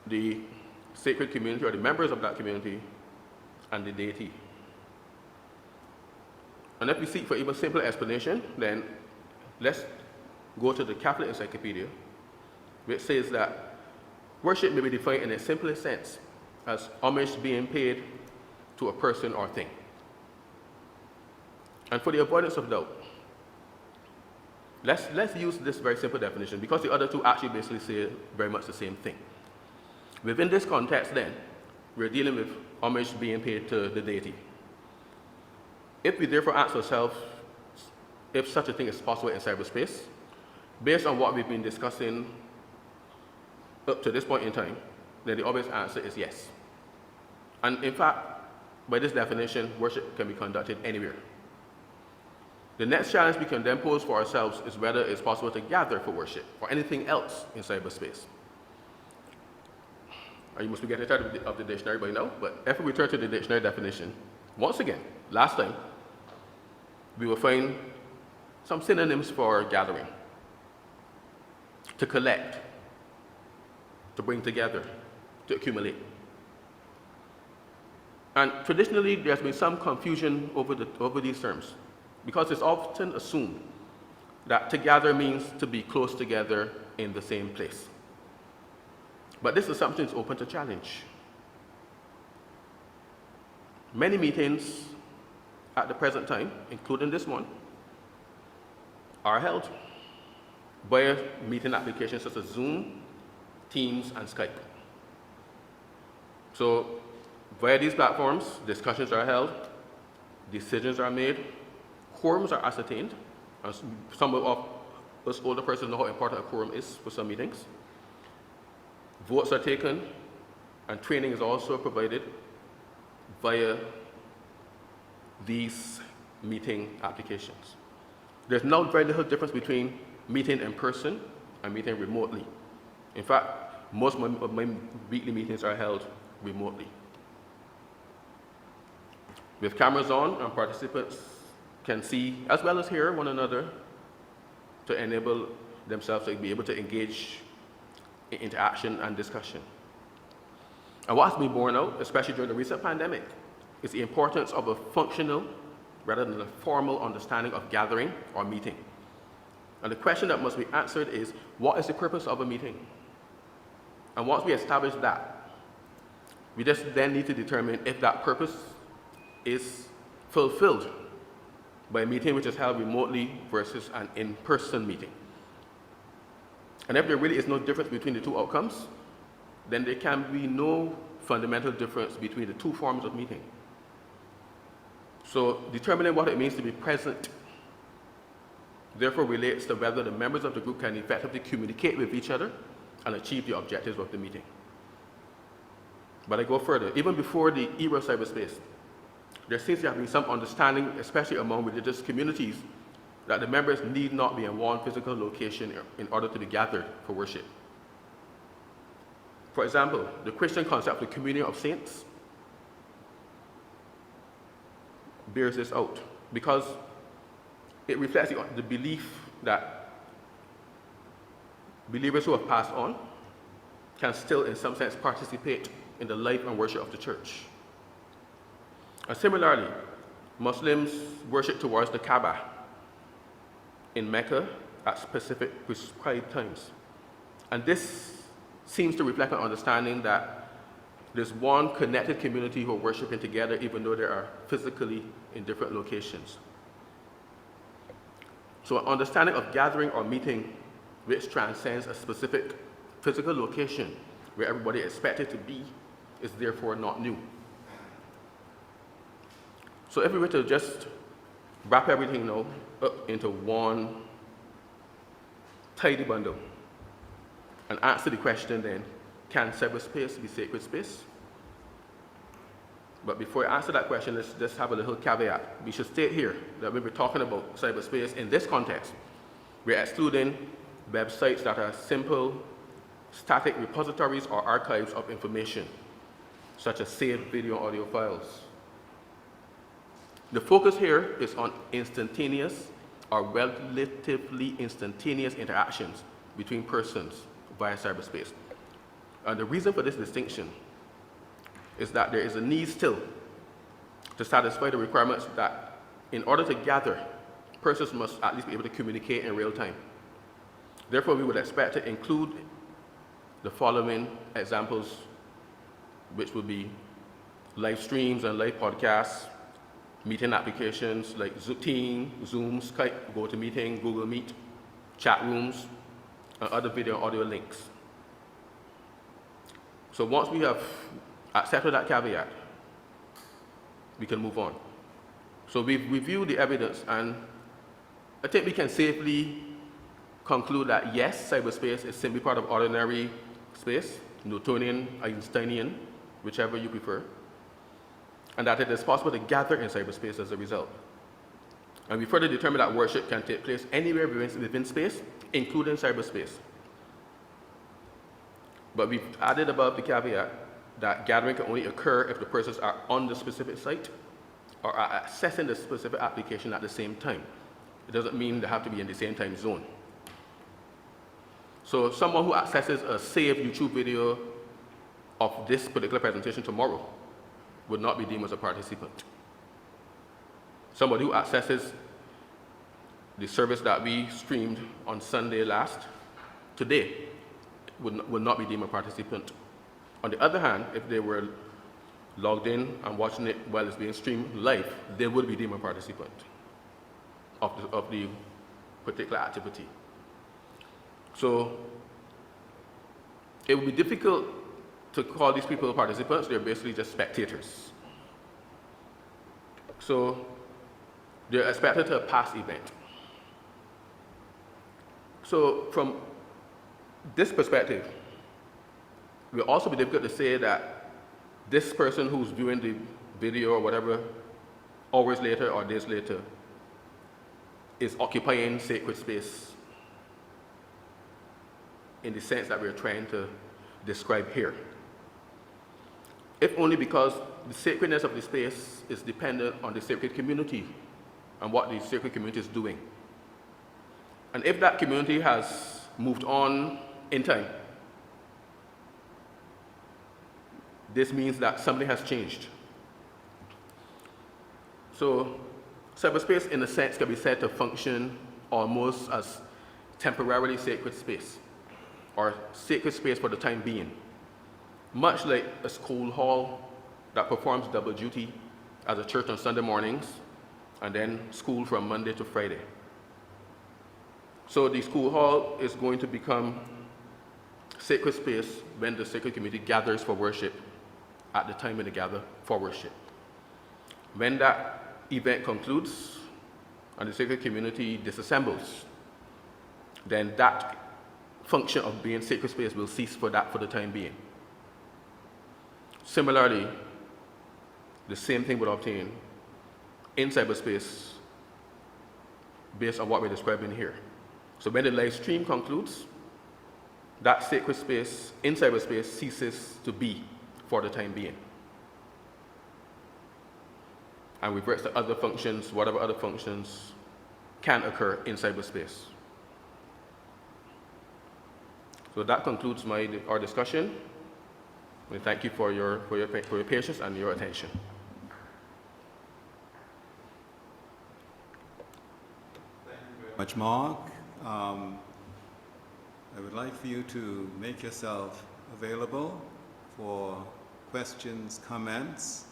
the sacred community or the members of that community, and the deity. And if we seek for even simpler explanation, then let's go to the Catholic Encyclopedia, which says that worship may be defined in its simplest sense as homage being paid to a person or thing. And for the avoidance of doubt, let's use this very simple definition, because the other two actually basically say very much the same thing. Within this context, then, we're dealing with homage being paid to the deity. If we therefore ask ourselves if such a thing is possible in cyberspace, based on what we've been discussing up to this point in time, then the obvious answer is yes. And in fact, by this definition, worship can be conducted anywhere. The next challenge we can then pose for ourselves is whether it's possible to gather for worship or anything else in cyberspace. You must be getting tired of the dictionary by now, but if we return to the dictionary definition, once again, last time, we will find some synonyms for gathering: to collect, to bring together, to accumulate. And traditionally, there's been some confusion over these terms, because it's often assumed that to gather means to be close together in the same place. But this assumption is open to challenge. Many meetings at the present time, including this one, are held via meeting applications such as Zoom, Teams, and Skype. So, via these platforms, discussions are held, decisions are made, quorums are ascertained, and some of us older persons know how important a quorum is for some meetings. Votes are taken, and training is also provided via these meeting applications. There's now very little difference between meeting in person and meeting remotely. In fact, most of my weekly meetings are held remotely. With cameras on, and participants can see, as well as hear one another, to enable themselves to be able to engage in interaction and discussion. And what has been borne out, especially during the recent pandemic, is the importance of a functional rather than a formal understanding of gathering or meeting. And the question that must be answered is, what is the purpose of a meeting? And once we establish that, we just then need to determine if that purpose is fulfilled by a meeting which is held remotely versus an in-person meeting. And if there really is no difference between the two outcomes, then there can be no fundamental difference between the two forms of meeting. So determining what it means to be present therefore relates to whether the members of the group can effectively communicate with each other and achieve the objectives of the meeting. But I go further. Even before the era of cyberspace, there seems to have been some understanding, especially among religious communities, that the members need not be in one physical location in order to be gathered for worship. For example, the Christian concept of the communion of saints bears this out, because it reflects the belief that believers who have passed on can still, in some sense, participate in the life and worship of the church. And similarly, Muslims worship towards the Kaaba in Mecca at specific prescribed times. And this seems to reflect an understanding that there's one connected community who are worshiping together even though they are physically in different locations. So an understanding of gathering or meeting which transcends a specific physical location where everybody is expected to be is therefore not new. So if we were to just wrap everything now up into one tidy bundle and answer the question then, can cyberspace be sacred space? But before I answer that question, let's just have a little caveat. We should state here that when we're talking about cyberspace in this context, we're excluding websites that are simple, static repositories or archives of information, such as saved video and audio files. The focus here is on instantaneous or relatively instantaneous interactions between persons via cyberspace, And the reason for this distinction is that there is a need still to satisfy the requirements that in order to gather, persons must at least be able to communicate in real time. Therefore, we would expect to include the following examples, which would be live streams and live podcasts, meeting applications like Teams, Zoom, Skype, GoToMeeting, Google Meet, chat rooms, and other video and audio links. So once we have accepted that caveat, we can move on. So we've reviewed the evidence, and I think we can safely conclude that yes, cyberspace is simply part of ordinary space, Newtonian, Einsteinian, whichever you prefer, and that it is possible to gather in cyberspace as a result. And we further determined that worship can take place anywhere within space, including cyberspace. But we've added above the caveat that gathering can only occur if the persons are on the specific site or are accessing the specific application at the same time. It doesn't mean they have to be in the same time zone. So someone who accesses a saved YouTube video of this particular presentation tomorrow would not be deemed as a participant. Somebody who accesses the service that we streamed on Sunday today, would not be deemed a participant. On the other hand, if they were logged in and watching it while it's being streamed live, they would be deemed a participant of the particular activity. So it would be difficult to call these people participants. They're basically just spectators. So they're expected to a past event. So from this perspective, it will also be difficult to say that this person who's viewing the video or whatever hours later or days later is occupying sacred space in the sense that we're trying to describe here. If only because the sacredness of the space is dependent on the sacred community and what the sacred community is doing. And if that community has moved on in time, this means that something has changed. So cyberspace, in a sense, can be said to function almost as temporarily sacred space, or sacred space for the time being, much like a school hall that performs double duty as a church on Sunday mornings and then school from Monday to Friday. So the school hall is going to become sacred space when the sacred community gathers for worship at the time when they gather for worship. When that event concludes and the sacred community disassembles, then that function of being sacred space will cease for the time being. Similarly, the same thing would obtain in cyberspace based on what we're describing here. So when the live stream concludes, that sacred space in cyberspace ceases to be for the time being and reverts to other functions, whatever other functions can occur in cyberspace. So that concludes our discussion. We thank you for your patience and your attention. Thank you very much, Mark. I would like for you to make yourself available for questions, comments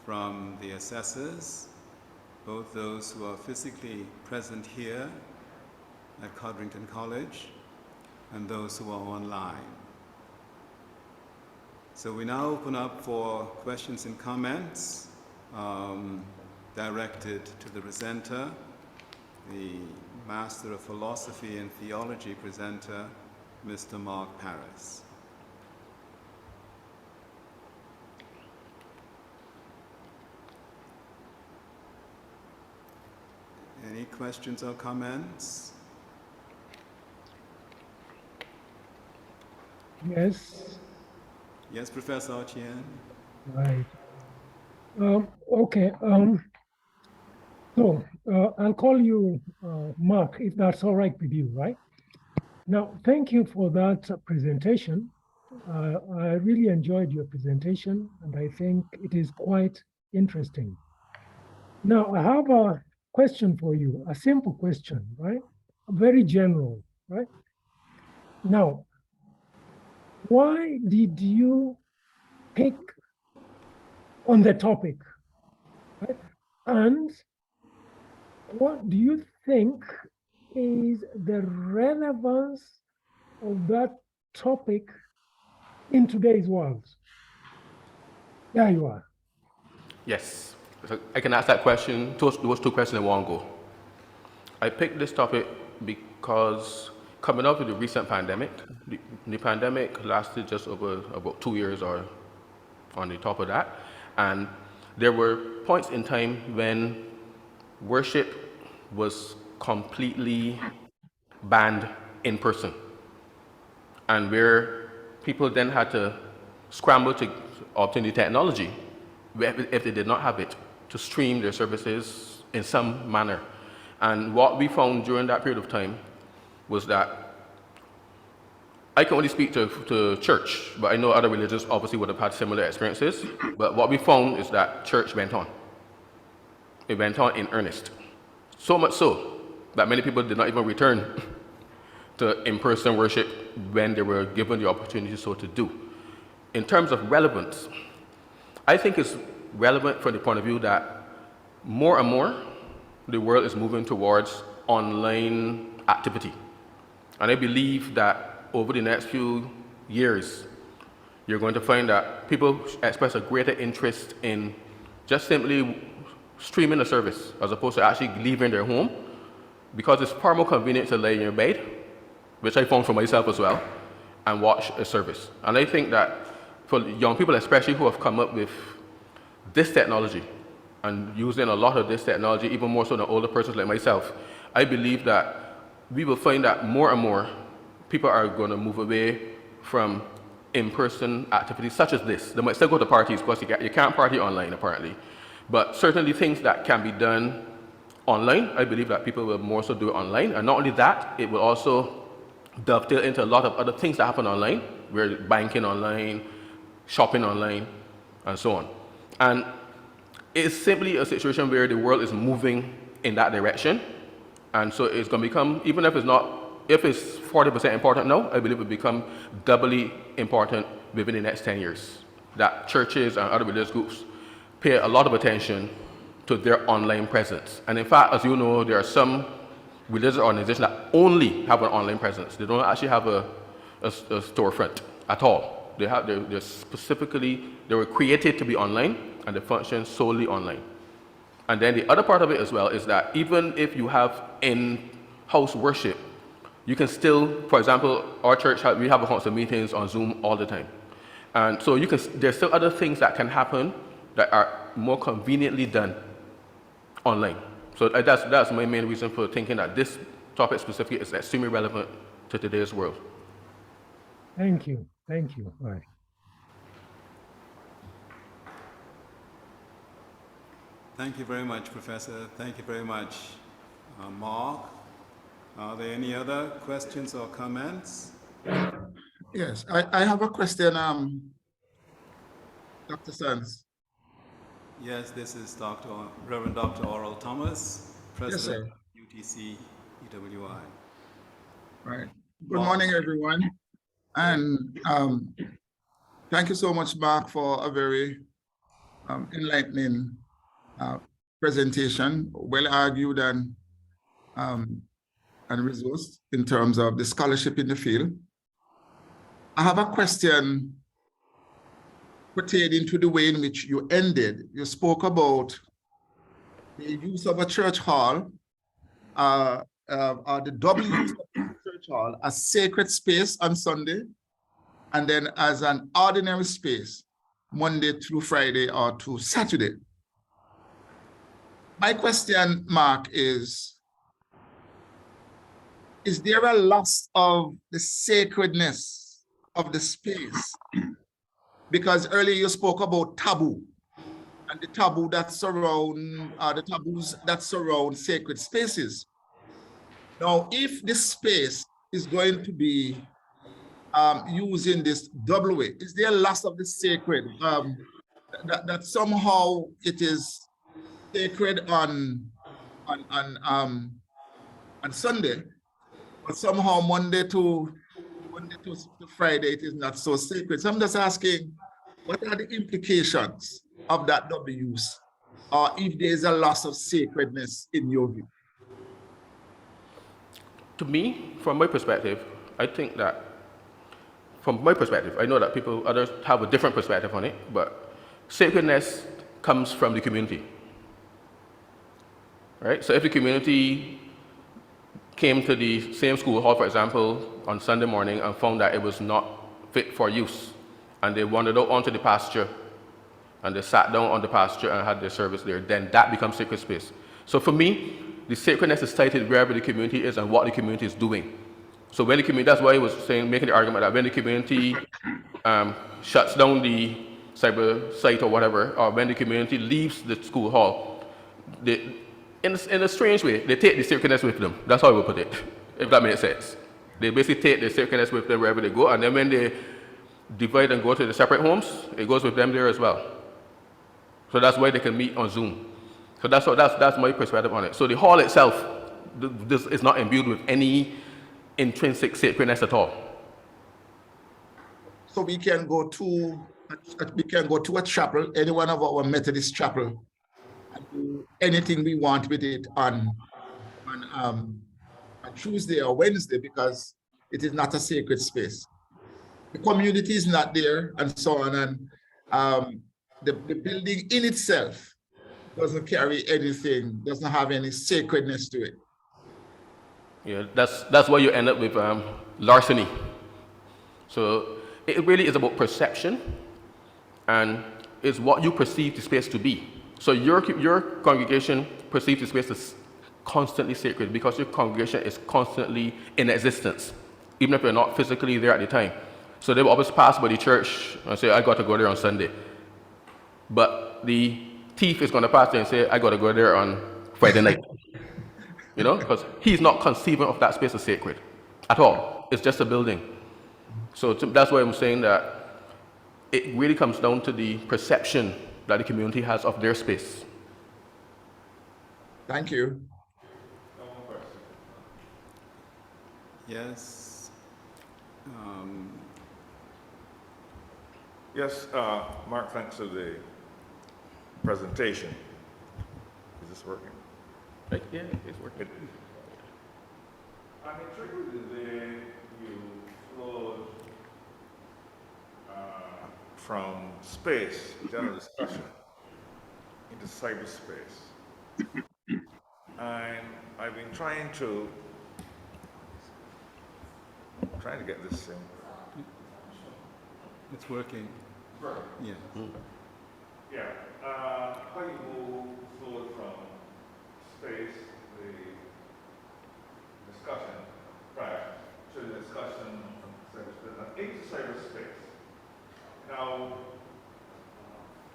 from the assessors, both those who are physically present here at Codrington College and those who are online. So we now open up for questions and comments directed to the presenter, the Master of Philosophy and Theology presenter, Mr. Mark Paris. Any questions or comments? Yes. Yes, Professor Ochieng. Right. Okay. So I'll call you Mark, if that's all right with you, right? Now, thank you for that presentation. I really enjoyed your presentation, and I think it is quite interesting. Now, I have a question for you, a simple question, right? Very general, right? Now, why did you pick on the topic, right? And what do you think is the relevance of that topic in today's world? There you are. Yes, so I can ask that question, those two questions in one go. I picked this topic because coming out of the recent pandemic, the pandemic lasted just over about 2 years or on the top of that, and there were points in time when worship was completely banned in person, and where people then had to scramble to obtain the technology, if they did not have it, to stream their services in some manner. And what we found during that period of time was that I can only speak to church, but I know other religions obviously would have had similar experiences. But what we found is that church went on. It went on in earnest. So much so that many people did not even return to in-person worship when they were given the opportunity so to do. In terms of relevance, I think it's relevant from the point of view that more and more the world is moving towards online activity. And I believe that over the next few years, you're going to find that people express a greater interest in just simply streaming a service as opposed to actually leaving their home, because it's far more convenient to lay in your bed, which I found for myself as well, and watch a service. And I think that for young people especially who have come up with this technology and using a lot of this technology, even more so than older persons like myself, I believe that we will find that more and more people are going to move away from in-person activities such as this. They might still go to parties because you can't party online apparently, but certainly things that can be done online, I believe that people will more so do it online. And not only that, it will also dovetail into a lot of other things that happen online, where banking online, shopping online, and so on. And it's simply a situation where the world is moving in that direction. And so it's going to become, even if it's 40% important now, I believe it will become doubly important within the next 10 years. That churches and other religious groups pay a lot of attention to their online presence. And in fact, as you know, there are some religious organizations that only have an online presence. They don't actually have a storefront at all. They're specifically, they were created to be online, and they function solely online. And then the other part of it as well is that even if you have in-house worship, you can still, for example, our church, we have a council meetings on Zoom all the time. And so there's still other things that can happen that are more conveniently done online. So that's my main reason for thinking that this topic specifically is extremely relevant to today's world. Thank you. Thank you. All right. Thank you very much, Professor. Thank you very much, Mark. Are there any other questions or comments? Yes, I have a question, Dr. Sands. Yes, this is Reverend Dr. Oral Thomas, President Yes, of UTC EWI. Right. Good morning, everyone. And thank you so much, Mark, for a very enlightening presentation, well argued and resourced in terms of the scholarship in the field. I have a question pertaining to the way in which you ended. You spoke about the use of a church hall, or the double use of the church hall as sacred space on Sunday, and then as an ordinary space Monday through Friday or to Saturday. My question, Mark, is there a loss of the sacredness of the space? Because earlier you spoke about taboo and the taboo that the taboos that surround sacred spaces. Now, if this space is going to be using this double way? Is there a loss of the sacred? That somehow it is sacred on Sunday, but somehow Monday to Friday it is not so sacred. So I'm just asking, what are the implications of that double use, or if there is a loss of sacredness in your view? To me, from my perspective, I think that, from my perspective, I know that others have a different perspective on it, but sacredness comes from the community, right? So if the community came to the same school hall, for example, on Sunday morning and found that it was not fit for use, and they wandered out onto the pasture, and they sat down on the pasture and had their service there, then that becomes sacred space. So for me, the sacredness is cited wherever the community is and what the community is doing. So when the community, that's why I was saying, making the argument that when the community shuts down the cyber site or whatever, or when the community leaves the school hall, in a strange way, they take the sacredness with them. That's how I would put it, if that makes sense. They basically take the sacredness with them wherever they go, and then when they divide and go to the separate homes, it goes with them there as well. So that's why they can meet on Zoom. So that's my perspective on it. So the hall itself, this is not imbued with any intrinsic sacredness at all. So we can go to a chapel, any one of our Methodist chapel, and do anything we want with it on Tuesday or Wednesday, because it is not a sacred space. The community is not there, and so on, and the building in itself doesn't carry anything, doesn't have any sacredness to it. Yeah, that's why you end up with larceny. So it really is about perception, and it's what you perceive the space to be. So your congregation perceives the space as constantly sacred because your congregation is constantly in existence, even if you're not physically there at the time. So they will always pass by the church and say, I got to go there on Sunday. But the thief is going to pass there and say, I got to go there on Friday night. You know, because he's not conceiving of that space as sacred at all. It's just a building. So that's why I'm saying that it really comes down to the perception that the community has of their space. Thank you. Yes. Yes, Mark, thanks for the presentation. Is this working? Right? Yeah, it's working. I'm intrigued with the way you flowed from space, general discussion, into cyberspace. And I've been trying to get this thing. It's working. Yeah. Yeah. How you move forward from space, the discussion, right, to the discussion of cyberspace, into cyberspace. Now,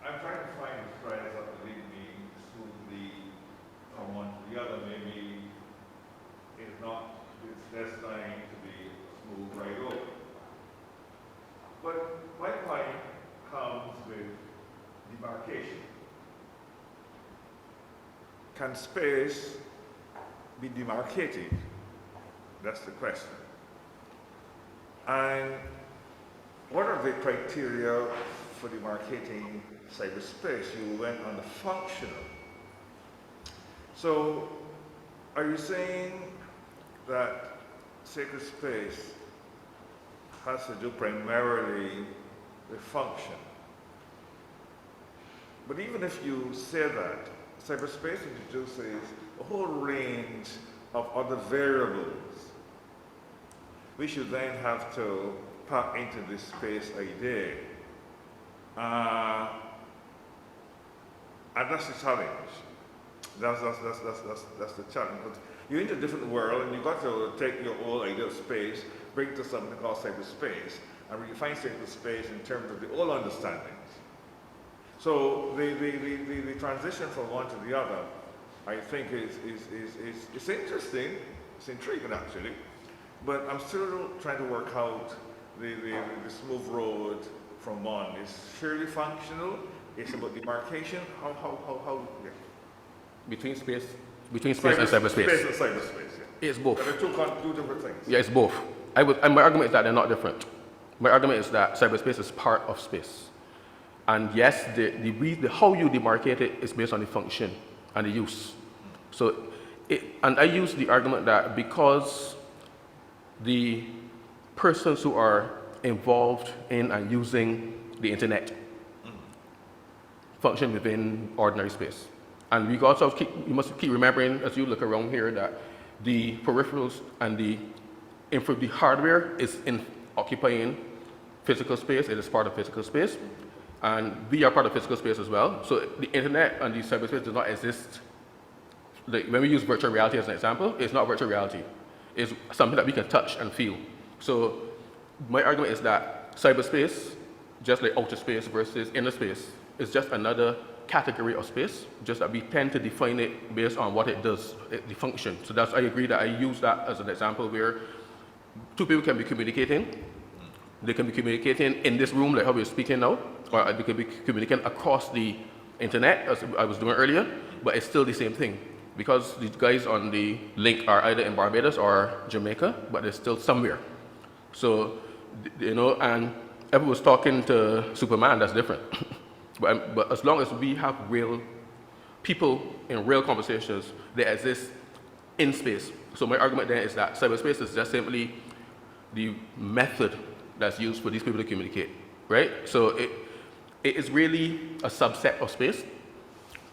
I'm trying to find the threads that will lead me smoothly from one to the other. Maybe it's destined to be a smooth ride over. But my point comes with demarcation. Can space be demarcated? That's the question. And what are the criteria for demarcating cyberspace? You went on the functional. So, are you saying that sacred space has to do primarily with function? But even if you say that, cyberspace introduces a whole range of other variables which you then have to pack into this space idea. And that's the challenge. That's the challenge. But you're in a different world, and you've got to take your whole idea of space, bring it to something called cyberspace, and redefine cyberspace in terms of the old understandings. So the transition from one to the other, I think it's interesting. It's intriguing actually, but I'm still trying to work out the smooth road from one is surely functional. It's about demarcation. How yeah. Between space and cyberspace. Space and cyberspace, yeah. It's both. They're two different things. Yeah, it's both. And my argument is that they're not different. My argument is that cyberspace is part of space. And yes, the how you demarcate it is based on the function and the use. So, and I use the argument that because the persons who are involved in and using the internet function within ordinary space. And we also you must keep remembering as you look around here that the peripherals and the hardware is occupying physical space. It is part of physical space. And we are part of physical space as well. So the internet and the cyberspace do not exist. Like when we use virtual reality as an example, it's not virtual reality. It's something that we can touch and feel. So my argument is that cyberspace, just like outer space versus inner space, is just another category of space, just that we tend to define it based on what it does, the function. So I agree that I use that as an example where two people can be communicating. They can be communicating in this room, like how we're speaking now, or they can be communicating across the internet, as I was doing earlier, but it's still the same thing. Because these guys on the link are either in Barbados or Jamaica, but they're still somewhere. So, you know, and everyone was talking to Superman, that's different. But as long as we have real people in real conversations, they exist in space. So my argument then is that cyberspace is just simply the method that's used for these people to communicate, right? So it is really a subset of space.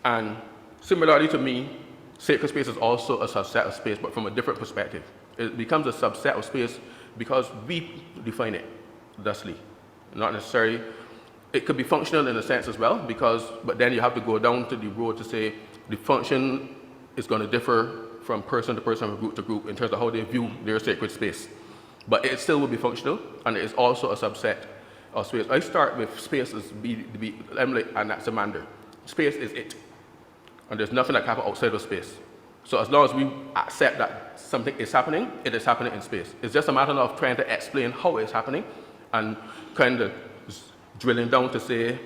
And similarly to me, sacred space is also a subset of space, but from a different perspective. It becomes a subset of space because we define it thusly. Not necessarily, it could be functional in a sense as well, but then you have to go down to the road to say the function is going to differ from person to person, from group to group, in terms of how they view their sacred space. But it still will be functional, and it is also a subset of space. I start with space as I'm like Anaximander. Space is it. And there's nothing that can happen outside of space. So as long as we accept that something is happening, it is happening in space. It's just a matter of trying to explain how it's happening and kind of drilling down to say,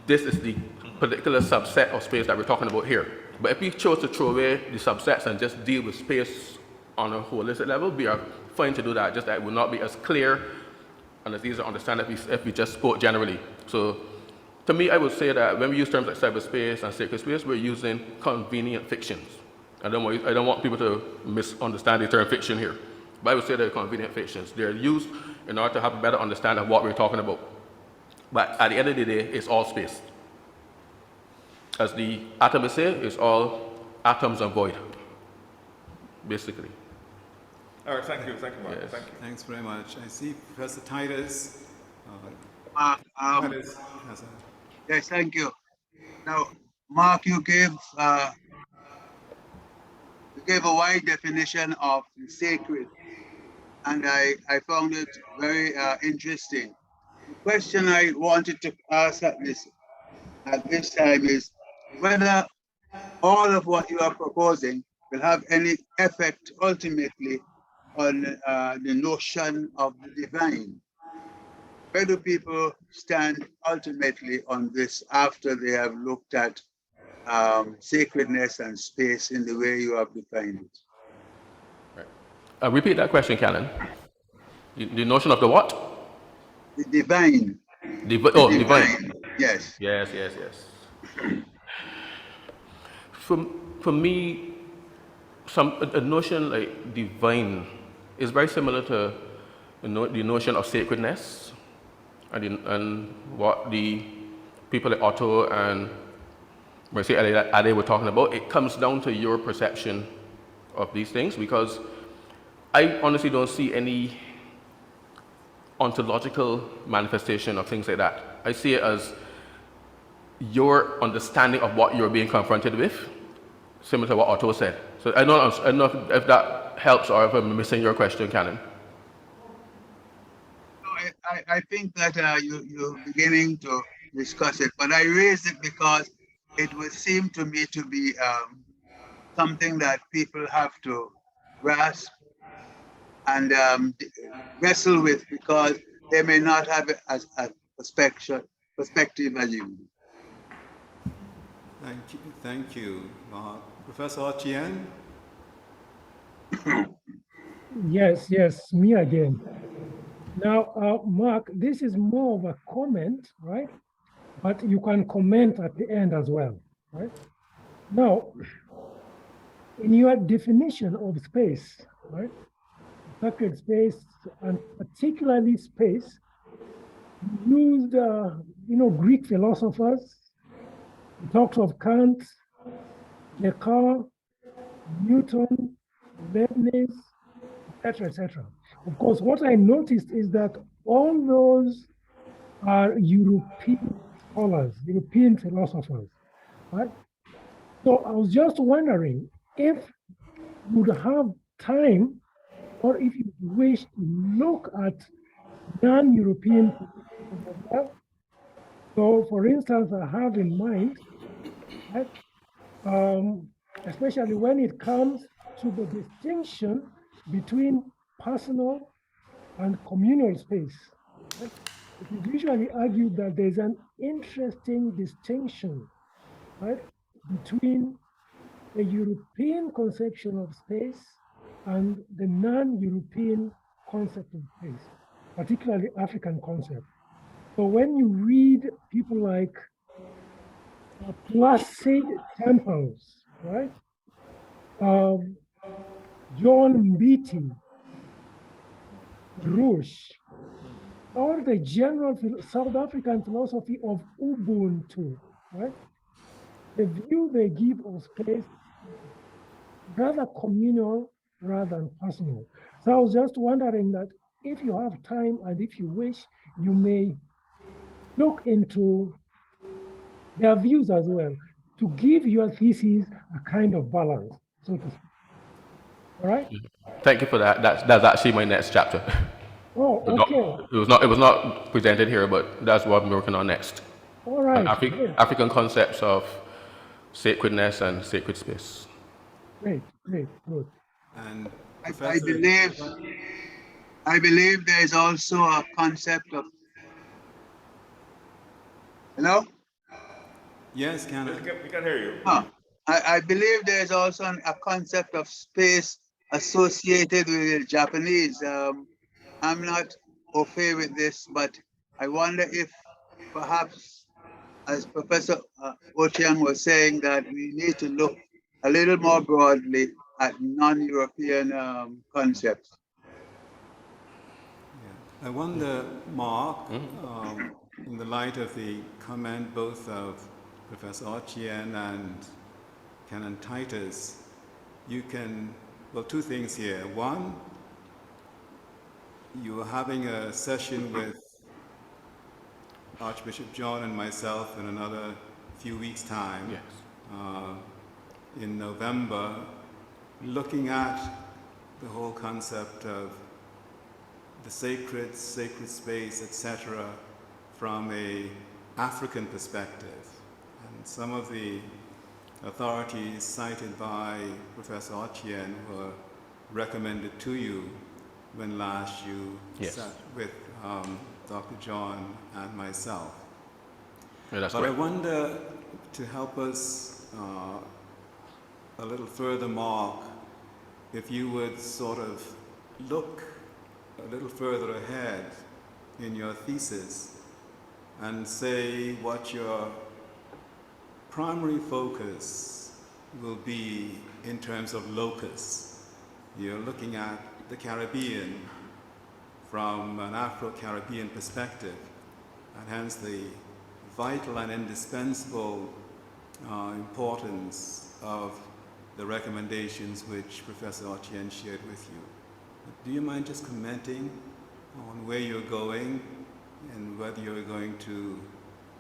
this is the particular subset of space that we're talking about here. But if we chose to throw away the subsets and just deal with space on a holistic level, we are fine to do that, just that it will not be as clear and as easy to understand if we just spoke generally. So to me, I would say that when we use terms like cyberspace and sacred space, we're using convenient fictions. I don't want people to misunderstand the term fiction here, but I would say they're convenient fictions. They're used in order to have a better understanding of what we're talking about. But at the end of the day, it's all space. As the atomists say, it's all atoms and void, basically. All right, thank you, Mark. Yes. Thank you. Thanks very much. I see Professor Titus. Titus has a... Yes, thank you. Now, Mark, you gave a wide definition of sacred, and I found it very interesting. The question I wanted to ask at this time is whether all of what you are proposing will have any effect ultimately on the notion of the divine. Where do people stand ultimately on this after they have looked at sacredness and space in the way you have defined it? Right. Repeat that question, Cannon. The notion of the what? The divine. Divine. Yes. Yes. For me, a notion like divine is very similar to the notion of sacredness, and what the people like Otto and Mercy Ade were talking about. It comes down to your perception of these things, because I honestly don't see any ontological manifestation of things like that. I see it as your understanding of what you're being confronted with, similar to what Otto said. So I don't know if that helps or if I'm missing your question, Cannon. I think that you're beginning to discuss it, but I raised it because it would seem to me to be something that people have to grasp and wrestle with, because they may not have it as a perspective as you do. Thank you, Mark. Professor Ochieng? Yes, me again. Now, Mark, this is more of a comment, right? But you can comment at the end as well, right? Now, in your definition of space, right? Sacred space, and particularly space, you used, Greek philosophers. You talked of Kant, Descartes, Newton, Leibniz, etc., etc. Of course, what I noticed is that all those are European scholars, European philosophers, right? So I was just wondering if you would have time, or if you wish to look at non-European philosophers as well. So, for instance, I have in mind, right, especially when it comes to the distinction between personal and communal space. Right? It is usually argued that there's an interesting distinction, right, between the European conception of space and the non-European concept of space, particularly African concept. So when you read people like Placid Temples, right? John Mbiti, Rush, or the general South African philosophy of Ubuntu, right? The view they give of space, rather communal rather than personal. So I was just wondering that if you have time and if you wish, you may look into their views as well to give your thesis a kind of balance, so to speak. All right? Thank you for that. That's actually my next chapter. Oh, okay. It was not presented here, but that's what I'm working on next. All right. African concepts of sacredness and sacred space. Great, good. And I believe there is also a concept of, hello? Yes, Canon. We can hear you. I believe there is also a concept of space associated with the Japanese. I'm not au fait with this, but I wonder if perhaps, as Professor Ochieng was saying, that we need to look a little more broadly at non-European concepts. I wonder, Mark, in the light of the comment both of Professor Ochieng and Canon Titus, you can, well, two things here. One, you are having a session with Archbishop John and myself in another few weeks' time. Yes. In November, looking at the whole concept of the sacred space, etc., from an African perspective. And some of the authorities cited by Professor Ochieng were recommended to you when last you sat with Dr. John and myself. Yeah, that's but right. I wonder, to help us a little further, Mark, if you would sort of look a little further ahead in your thesis and say what your primary focus will be in terms of locus. You're looking at the Caribbean from an Afro-Caribbean perspective, and hence the vital and indispensable importance of the recommendations which Professor Ochieng shared with you. Do you mind just commenting on where you're going and whether you're going to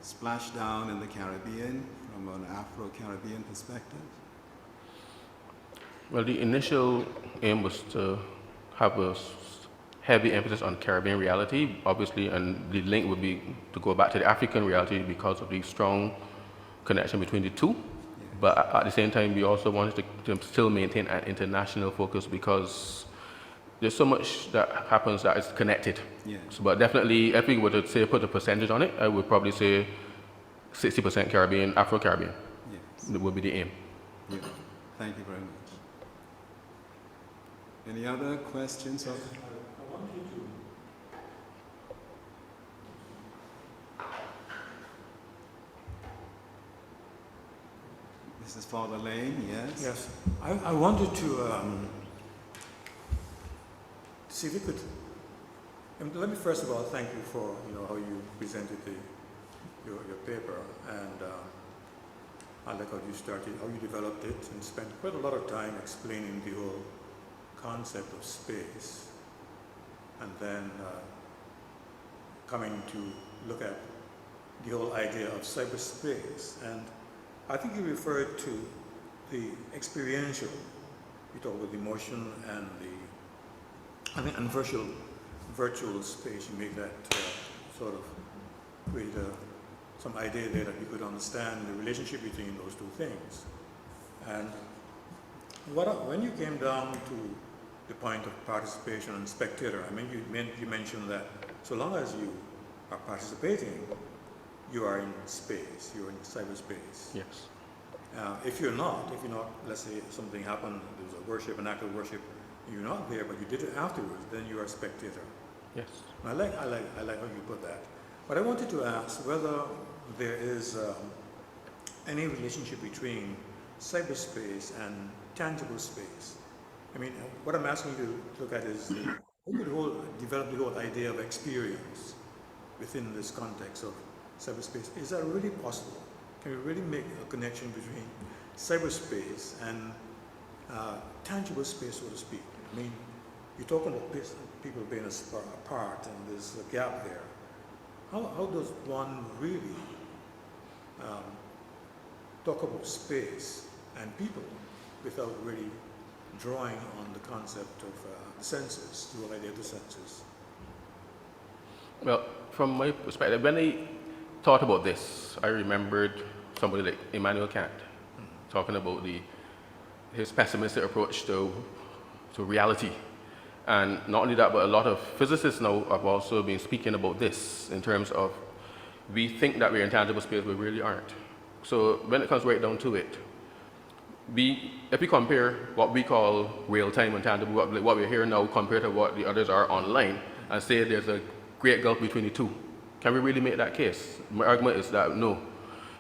splash down in the Caribbean from an Afro-Caribbean perspective? Well, the initial aim was to have a heavy emphasis on Caribbean reality, obviously, and the link would be to go back to the African reality because of the strong connection between the two. But at the same time, we also wanted to still maintain an international focus because there's so much that happens that is connected. Yes. So, but definitely, if we were to say put a percentage on it, I would probably say 60% Caribbean, Afro-Caribbean. Yes. That would be the aim. Yeah. Thank you very much. Any other questions? This is Father Lane, yes? Yes, I wanted to see if you could. Let me first of all thank you for how you presented your paper, and I like how you developed it, and spent quite a lot of time explaining the whole concept of space, and then coming to look at the whole idea of cyberspace. And I think you referred to the experiential. You talk about the emotion and and virtual space. You make that sort of create some idea there that you could understand the relationship between those two things. And when you came down to the point of participation and spectator, I mean, you mentioned that so long as you are participating, you are in space, you're in cyberspace. Yes. If you're not, let's say something happened, there was a worship, an act of worship, you're not there, but you did it afterwards, then you are a spectator. Yes. I like how you put that. But I wanted to ask whether there is any relationship between cyberspace and tangible space. I mean, what I'm asking you to look at is how you develop the whole idea of experience within this context of cyberspace. Is that really possible? Can we really make a connection between cyberspace and tangible space, so to speak? I mean, you're talking about people being apart, and there's a gap there. How does one really talk about space and people without really drawing on the concept of the senses, the whole idea of the senses? Well, from my perspective, when I thought about this, I remembered somebody like Immanuel Kant talking about his pessimistic approach to reality. And not only that, but a lot of physicists now have also been speaking about this in terms of we think that we're in tangible space, we really aren't. So when it comes right down to it, if we compare what we call real-time and tangible, what we're hearing now compared to what the others are online, and say there's a great gulf between the two, can we really make that case? My argument is that no,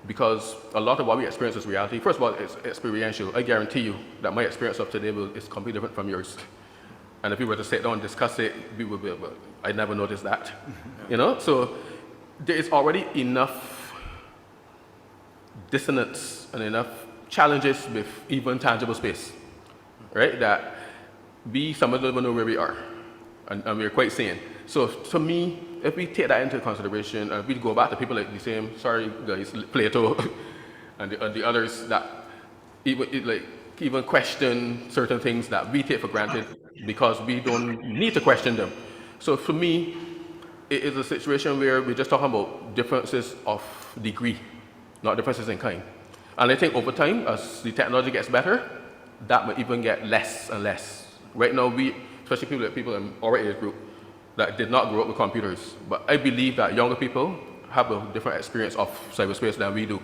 because a lot of what we experience is reality. First of all, it's experiential. I guarantee you that my experience of today is completely different from yours. And if we were to sit down and discuss it, we would be, well, I never noticed that, So there is already enough dissonance and enough challenges with even tangible space, right? That some of us don't even know where we are, and we're quite sane. So to me, if we take that into consideration, and if we go back to people like Plato, and the others that even question certain things that we take for granted because we don't need to question them. So for me, it is a situation where we're just talking about differences of degree, not differences in kind. And I think over time, as the technology gets better, that might even get less and less. Right now, especially people in our age group that did not grow up with computers, but I believe that younger people have a different experience of cyberspace than we do,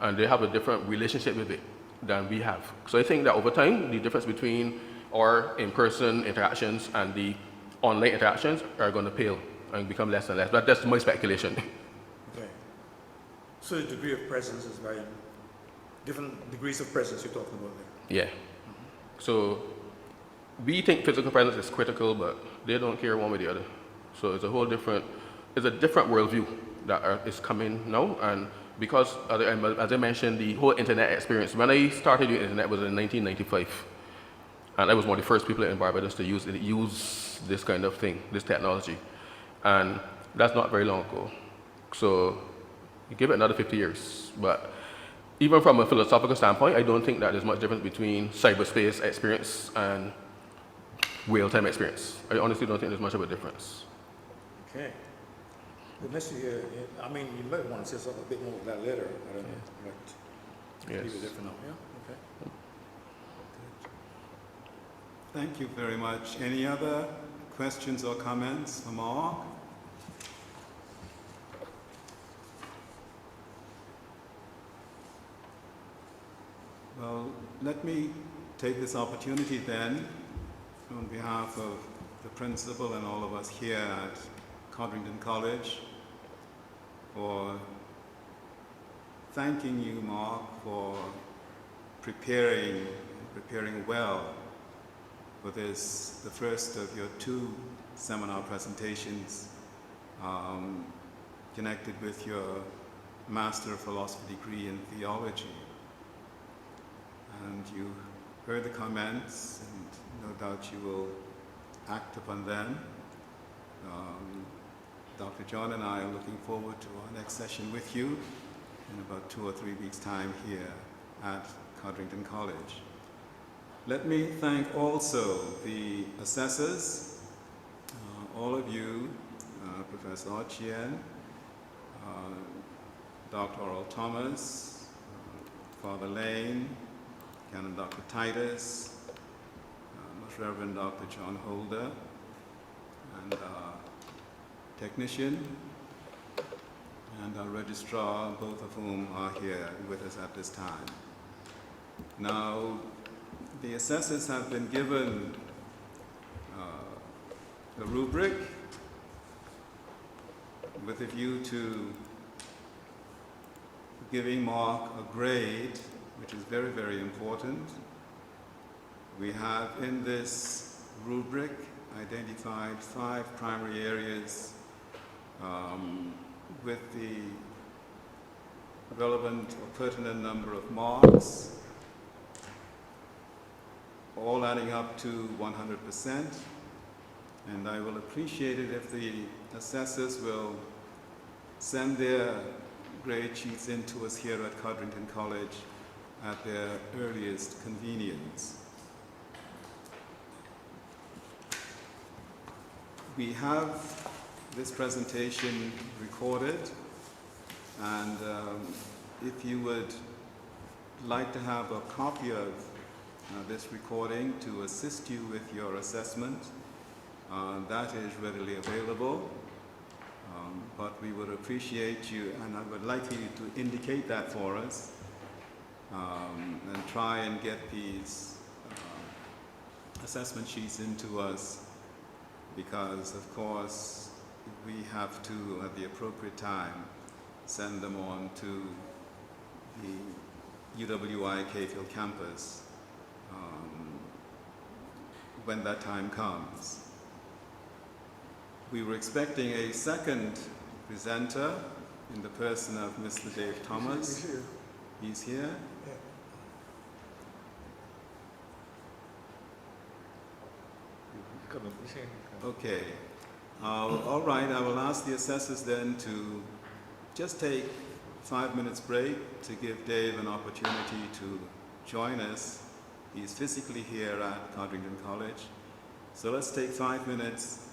and they have a different relationship with it than we have. So I think that over time, the difference between our in-person interactions and the online interactions are going to pale and become less and less. But that's my speculation. Okay. So the degree of presence is very different degrees of presence you're talking about there. Yeah. So we think physical presence is critical, but they don't care one way or the other. So it's a different worldview that is coming now. And because, as I mentioned, the whole internet experience, when I started using internet was in 1995. And I was one of the first people in Barbados to use this kind of thing, this technology. And that's not very long ago. So you give it another 50 years. But even from a philosophical standpoint, I don't think that there's much difference between cyberspace experience and real-time experience. I honestly don't think there's much of a difference. Okay. Well, next year, I mean, you might want to say something a bit more about that later. I don't know. But Yes. leave it there for now. Yeah. Okay. Thank you very much. Any other questions or comments for Mark? Well, let me take this opportunity then, on behalf of the principal and all of us here at Codrington College, for thanking you, Mark, for preparing well for this, the first of your two seminar presentations connected with your Master of Philosophy degree in Theology. And you heard the comments, and no doubt you will act upon them. Dr. John and I are looking forward to our next session with you in about 2 or 3 weeks' time here at Codrington College. Let me thank also the assessors, all of you, Professor Ochien, Dr. Oral Thomas, Father Lane, Canon Dr. Titus, Most Reverend Dr. John Holder, and our technician, and our registrar, both of whom are here with us at this time. Now, the assessors have been given a rubric with a view to giving Mark a grade, which is very, very important. We have in this rubric identified 5 primary areas with the relevant or pertinent number of marks, all adding up to 100%. And I will appreciate it if the assessors will send their grade sheets in to us here at Codrington College at their earliest convenience. We have this presentation recorded, and if you would like to have a copy of this recording to assist you with your assessment, that is readily available. But we would appreciate you, and I would like you to indicate that for us, and try and get these assessment sheets into us, because of course we have to, at the appropriate time, send them on to the UWI Cayfield campus when that time comes. We were expecting a second presenter in the person of Mr. Dave Thomas. He's here. Okay. All right, I will ask the assessors then to just take 5 minutes break to give Dave an opportunity to join us. He's physically here at Codrington College. So let's take 5 minutes,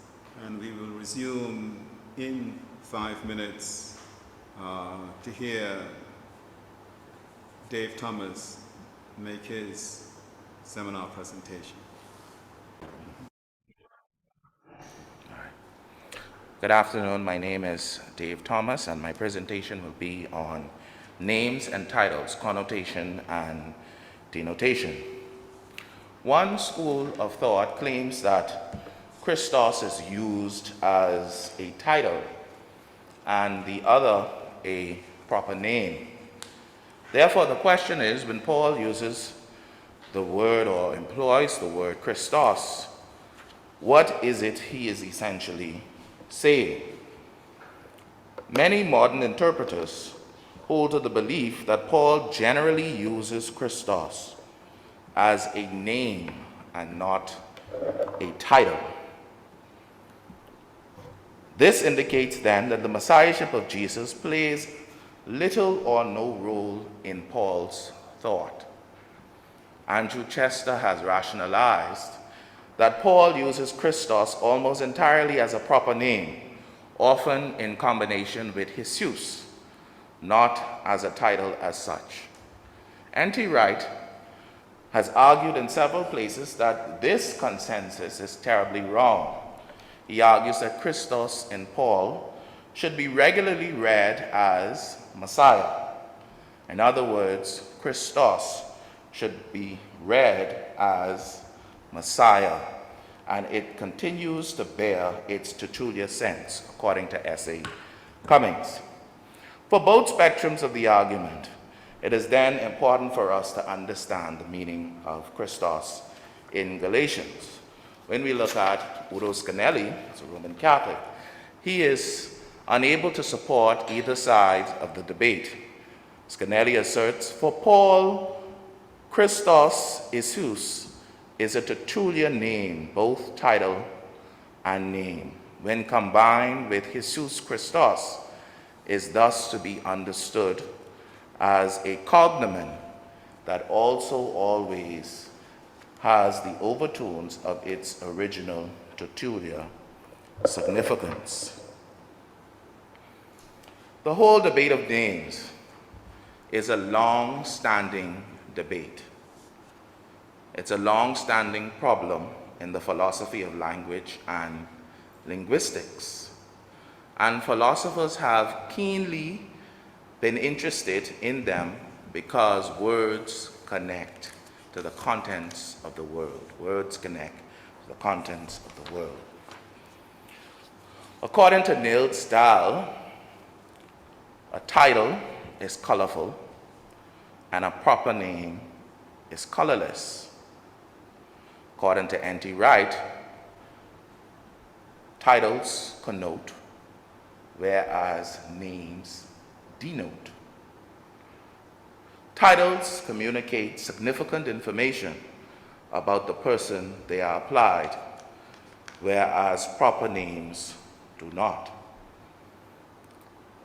and we will resume in 5 minutes to hear Dave Thomas make his seminar presentation. Good afternoon, my name is Dave Thomas, and my presentation will be on names and titles, connotation and denotation. One school of thought claims that Christos is used as a title and the other a proper name. Therefore, the question is, when Paul uses the word or employs the word Christos, what is it he is essentially saying? Many modern interpreters hold to the belief that Paul generally uses Christos as a name and not a title. This indicates then that the messiahship of Jesus plays little or no role in Paul's thought. Andrew Chester has rationalized that Paul uses Christos almost entirely as a proper name, often in combination with Jesus, not as a title as such. N.T. Wright has argued in several places that this consensus is terribly wrong. He argues that Christos in Paul should be regularly read as Messiah. In other words, Christos should be read as Messiah, and it continues to bear its titular sense, according to S.A. Cummings. For both spectrums of the argument, it is then important for us to understand the meaning of Christos in Galatians. When we look at Udo Scanelli, as a Roman Catholic, he is unable to support either side of the debate. Scanelli asserts, for Paul, Christos Jesus is a Tertullian name, both title and name. When combined with Jesus Christos, is thus to be understood as a cognomen that also always has the overtones of its original Tertullian significance. The whole debate of names is a long-standing debate. It's a long-standing problem in the philosophy of language and linguistics. And philosophers have keenly been interested in them because words connect to the contents of the world. Words connect to the contents of the world. According to Niels Dahl, a title is colorful and a proper name is colorless. According to N.T. Wright, titles connote, whereas names denote. Titles communicate significant information about the person they are applied, whereas proper names do not.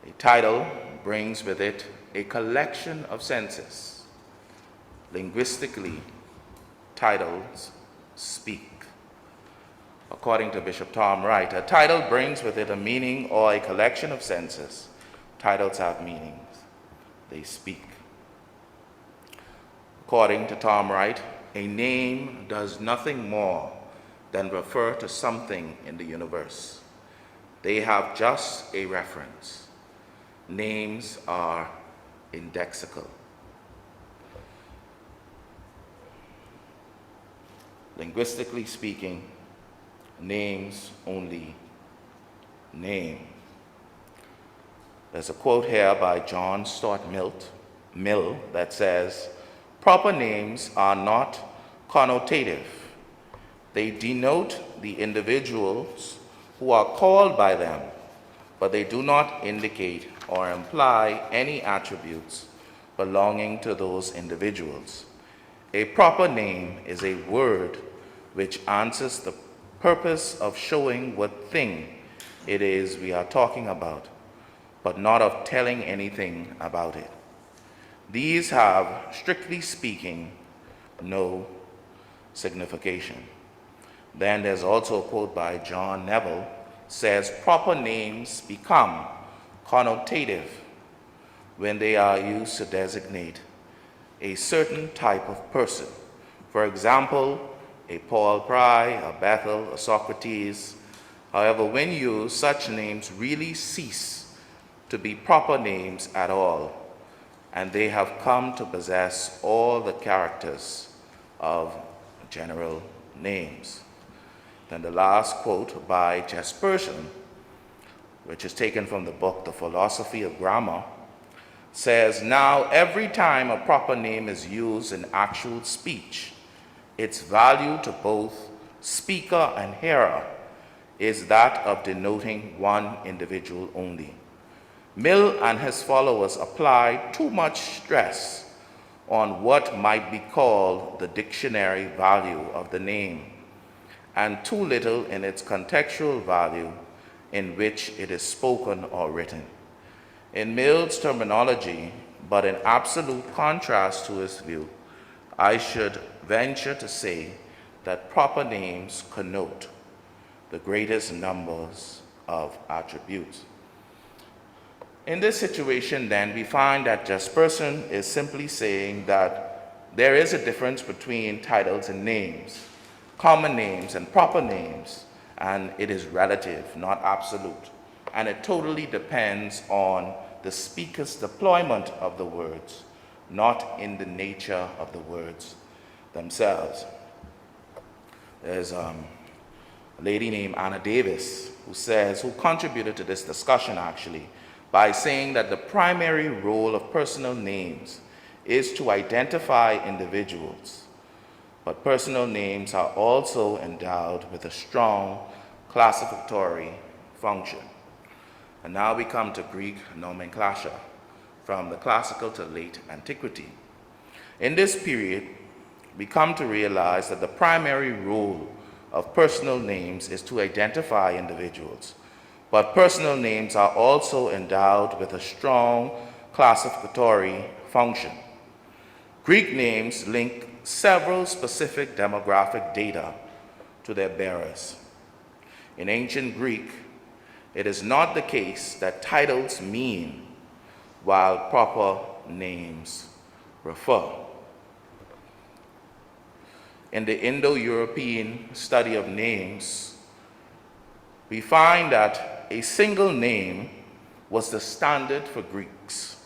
A title brings with it a collection of senses. Linguistically, titles speak. According to Bishop Tom Wright, a title brings with it a meaning or a collection of senses. Titles have meanings. They speak. According to Tom Wright, a name does nothing more than refer to something in the universe. They have just a reference. Names are indexical. Linguistically speaking, names only name. There's a quote here by John Stuart Mill that says, proper names are not connotative. They denote the individuals who are called by them, but they do not indicate or imply any attributes belonging to those individuals. A proper name is a word which answers the purpose of showing what thing it is we are talking about, but not of telling anything about it. These have, strictly speaking, no signification. Then there's also a quote by John Neville, says, proper names become connotative when they are used to designate a certain type of person. For example, a Paul Pry, a Bethel, a Socrates. However, when used, such names really cease to be proper names at all, and they have come to possess all the characters of general names. Then the last quote by Jesperson, which is taken from the book The Philosophy of Grammar, says, now every time a proper name is used in actual speech, its value to both speaker and hearer is that of denoting one individual only. Mill and his followers apply too much stress on what might be called the dictionary value of the name, and too little in its contextual value in which it is spoken or written. In Mill's terminology, but in absolute contrast to his view, I should venture to say that proper names connote the greatest numbers of attributes. In this situation, then, we find that Jesperson is simply saying that there is a difference between titles and names, common names and proper names, and it is relative, not absolute. And it totally depends on the speaker's deployment of the words, not in the nature of the words themselves. There's a lady named Anna Davis who contributed to this discussion actually, by saying that the primary role of personal names is to identify individuals, but personal names are also endowed with a strong classificatory function. And now we come to Greek nomenclature, from the classical to late antiquity. In this period, we come to realize that the primary role of personal names is to identify individuals, but personal names are also endowed with a strong classificatory function. Greek names link several specific demographic data to their bearers. In ancient Greek, it is not the case that titles mean while proper names refer. In the Indo-European study of names, we find that a single name was the standard for Greeks,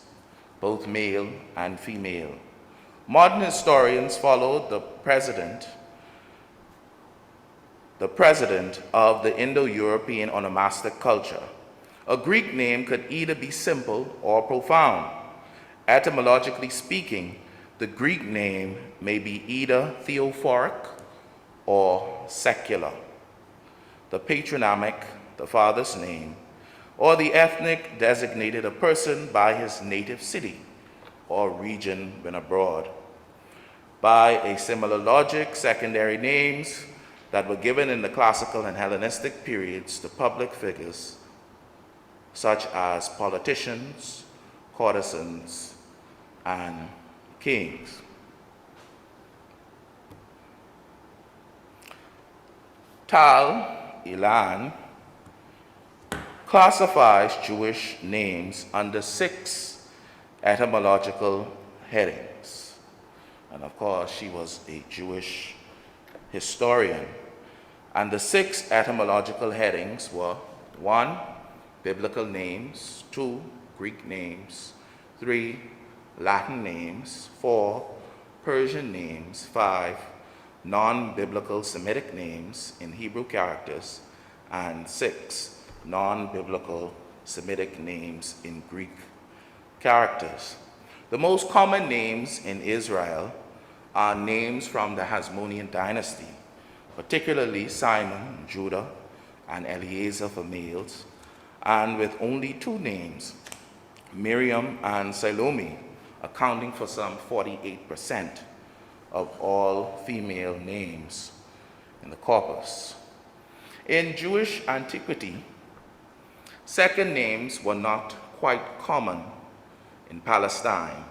both male and female. Modern historians followed the president of the Indo-European onomastic culture. A Greek name could either be simple or profound. Etymologically speaking, the Greek name may be either theophoric or secular. The patronymic, the father's name, or the ethnic designated a person by his native city or region when abroad. By a similar logic, secondary names that were given in the classical and Hellenistic periods to public figures, such as politicians, courtesans, and kings. Tal Ilan classifies Jewish names under 6 etymological headings. And of course, she was a Jewish historian. And the 6 etymological headings were 1, biblical names, 2, Greek names, 3, Latin names, 4, Persian names, 5, non-biblical Semitic names in Hebrew characters, and 6, non-biblical Semitic names in Greek characters. The most common names in Israel are names from the Hasmonean dynasty, particularly Simon, Judah, and Eliezer for males, and with only 2 names, Miriam and Salome, accounting for some 48% of all female names in the corpus. In Jewish antiquity, second names were not quite common in Palestine.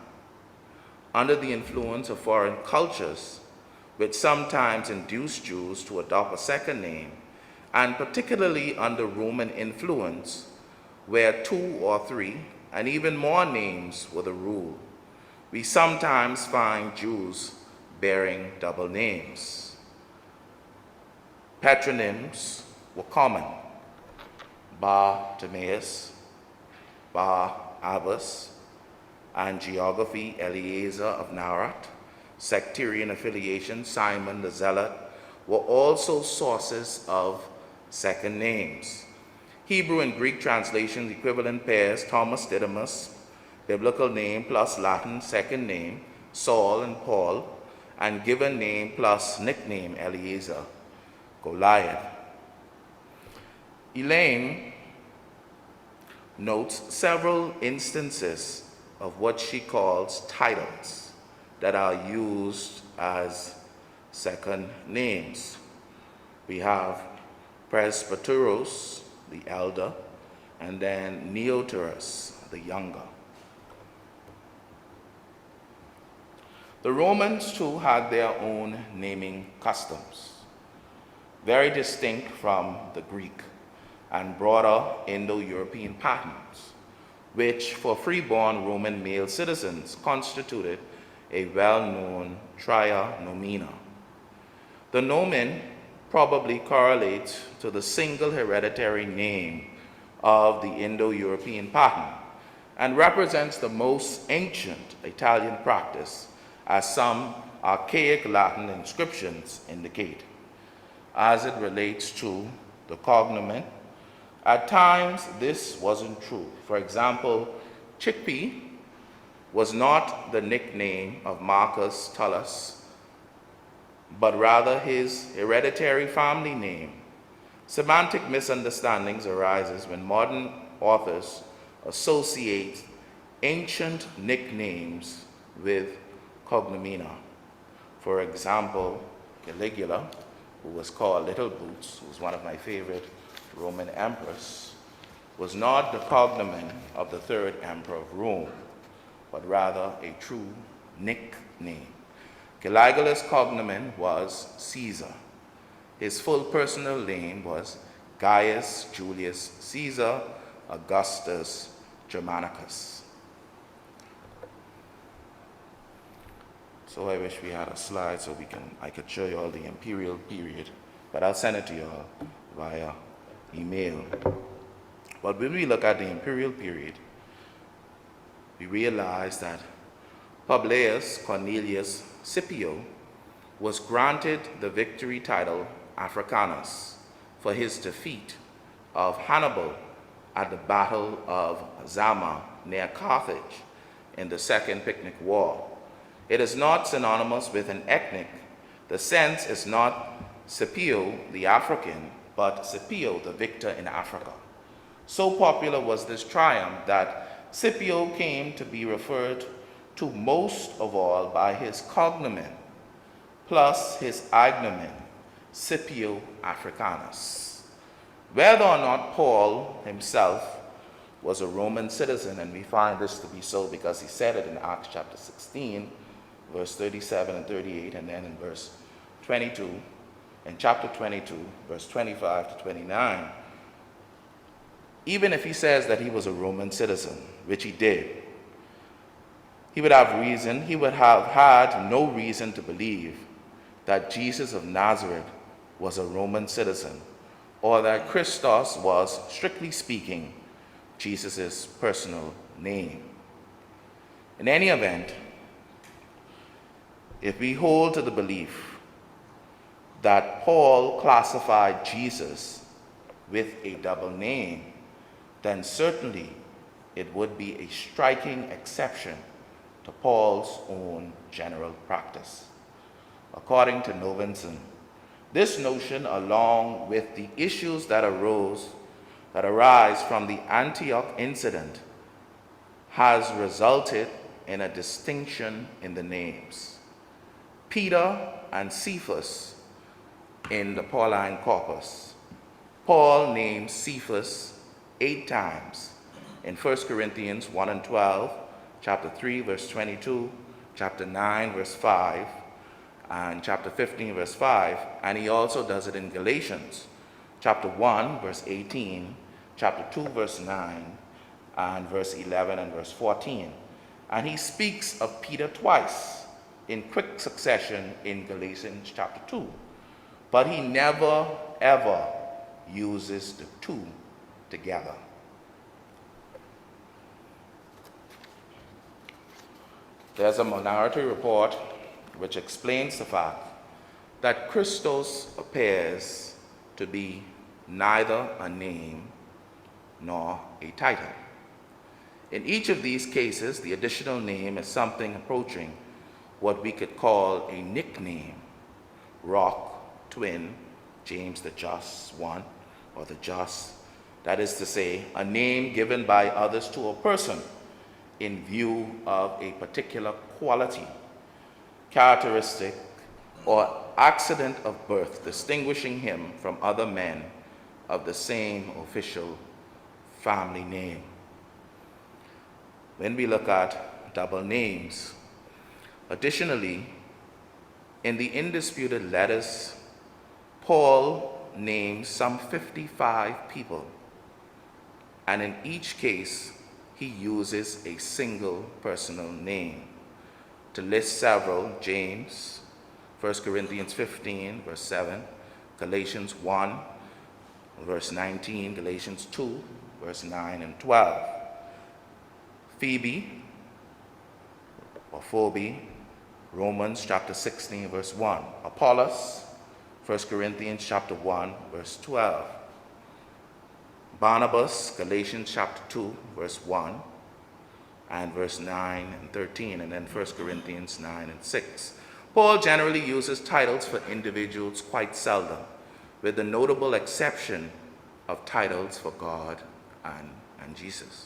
Under the influence of foreign cultures, which sometimes induced Jews to adopt a second name, and particularly under Roman influence, where 2 or 3 and even more names were the rule, we sometimes find Jews bearing double names. Patronyms were common: Bar Timaeus, Bar Abbas, and geography Eliezer of Narat, sectarian affiliation Simon the Zealot, were also sources of second names. Hebrew and Greek translations equivalent pairs: Thomas Didymus, biblical name plus Latin second name, Saul and Paul, and given name plus nickname Eliezer, Goliath. Elaine notes several instances of what she calls titles that are used as second names. We have Presbyteros, the elder, and then Neoterus, the younger. The Romans too had their own naming customs, very distinct from the Greek and broader Indo-European patterns, which for freeborn Roman male citizens constituted a well-known tria nomina. The nomen probably correlates to the single hereditary name of the Indo-European pattern and represents the most ancient Italian practice, as some archaic Latin inscriptions indicate. As it relates to the cognomen, at times this wasn't true. For example, chickpea was not the nickname of Marcus Tullus, but rather his hereditary family name. Semantic misunderstandings arises when modern authors associate ancient nicknames with cognomina. For example, Caligula, who was called Little Boots, who was one of my favorite Roman emperors, was not the cognomen of the third emperor of Rome, but rather a true nickname. Caligula's cognomen was Caesar. His full personal name was Gaius Julius Caesar Augustus Germanicus. So I wish we had a slide so I could show you all the imperial period, but I'll send it to you all via email. But when we look at the imperial period, we realize that Publius Cornelius Scipio was granted the victory title Africanus for his defeat of Hannibal at the Battle of Zama near Carthage in the Second Punic War. It is not synonymous with an ethnic. The sense is not Scipio the African, but Scipio the victor in Africa. So popular was this triumph that Scipio came to be referred to most of all by his cognomen, plus his agnomen, Scipio Africanus. Whether or not Paul himself was a Roman citizen, and we find this to be so because he said it in Acts chapter 16, verse 37 and 38, and then in verse 22, in chapter 22, verse 25 to 29, even if he says that he was a Roman citizen, which he did, he would have had no reason to believe that Jesus of Nazareth was a Roman citizen, or that Christos was, strictly speaking, Jesus' personal name. In any event, if we hold to the belief that Paul classified Jesus with a double name, then certainly it would be a striking exception to Paul's own general practice. According to Novenson, this notion, along with the issues that arise from the Antioch incident, has resulted in a distinction in the names. Peter and Cephas in the Pauline corpus. Paul names Cephas 8 times in 1 Corinthians 1 and 12, chapter 3, verse 22, chapter 9, verse 5, and chapter 15, verse 5, and he also does it in Galatians, chapter 1, verse 18, chapter 2, verse 9, and verse 11 and verse 14. And he speaks of Peter twice in quick succession in Galatians chapter 2, but he never, ever uses the two together. There's a minority report which explains the fact that Christos appears to be neither a name nor a title. In each of these cases, the additional name is something approaching what we could call a nickname: Rock, Twin, James the Just One, or the Just. That is to say, a name given by others to a person in view of a particular quality, characteristic, or accident of birth distinguishing him from other men of the same official family name. When we look at double names, additionally, in the indisputed letters, Paul names some 55 people, and in each case, he uses a single personal name. to list several: James, 1 Corinthians 15, verse 7, Galatians 1, verse 19, Galatians 2, verse 9 and 12. Phoebe, or Phoebe, Romans chapter 16, verse 1. Apollos, 1 Corinthians chapter 1, verse 12. Barnabas, Galatians chapter 2, verse 1, and verse 9 and 13, and then 1 Corinthians 9 and 6. Paul generally uses titles for individuals quite seldom, with the notable exception of titles for God and Jesus.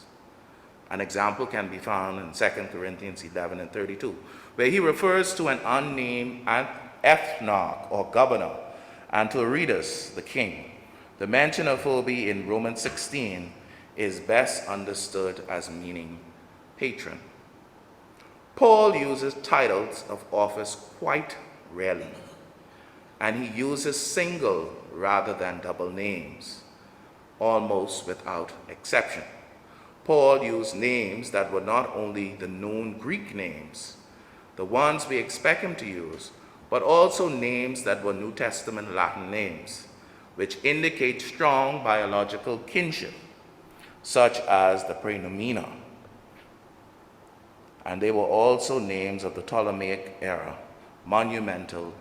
An example can be found in 2 Corinthians 11 and 32, where he refers to an unnamed ethnarch or governor, and to Aretas, the king. The mention of Phoebe in Romans 16 is best understood as meaning patron. Paul uses titles of office quite rarely, and he uses single rather than double names, almost without exception. Paul used names that were not only the known Greek names, the ones we expect him to use, but also names that were New Testament Latin names, which indicate strong biological kinship, such as the praenomina. And they were also names of the Ptolemaic era, monumental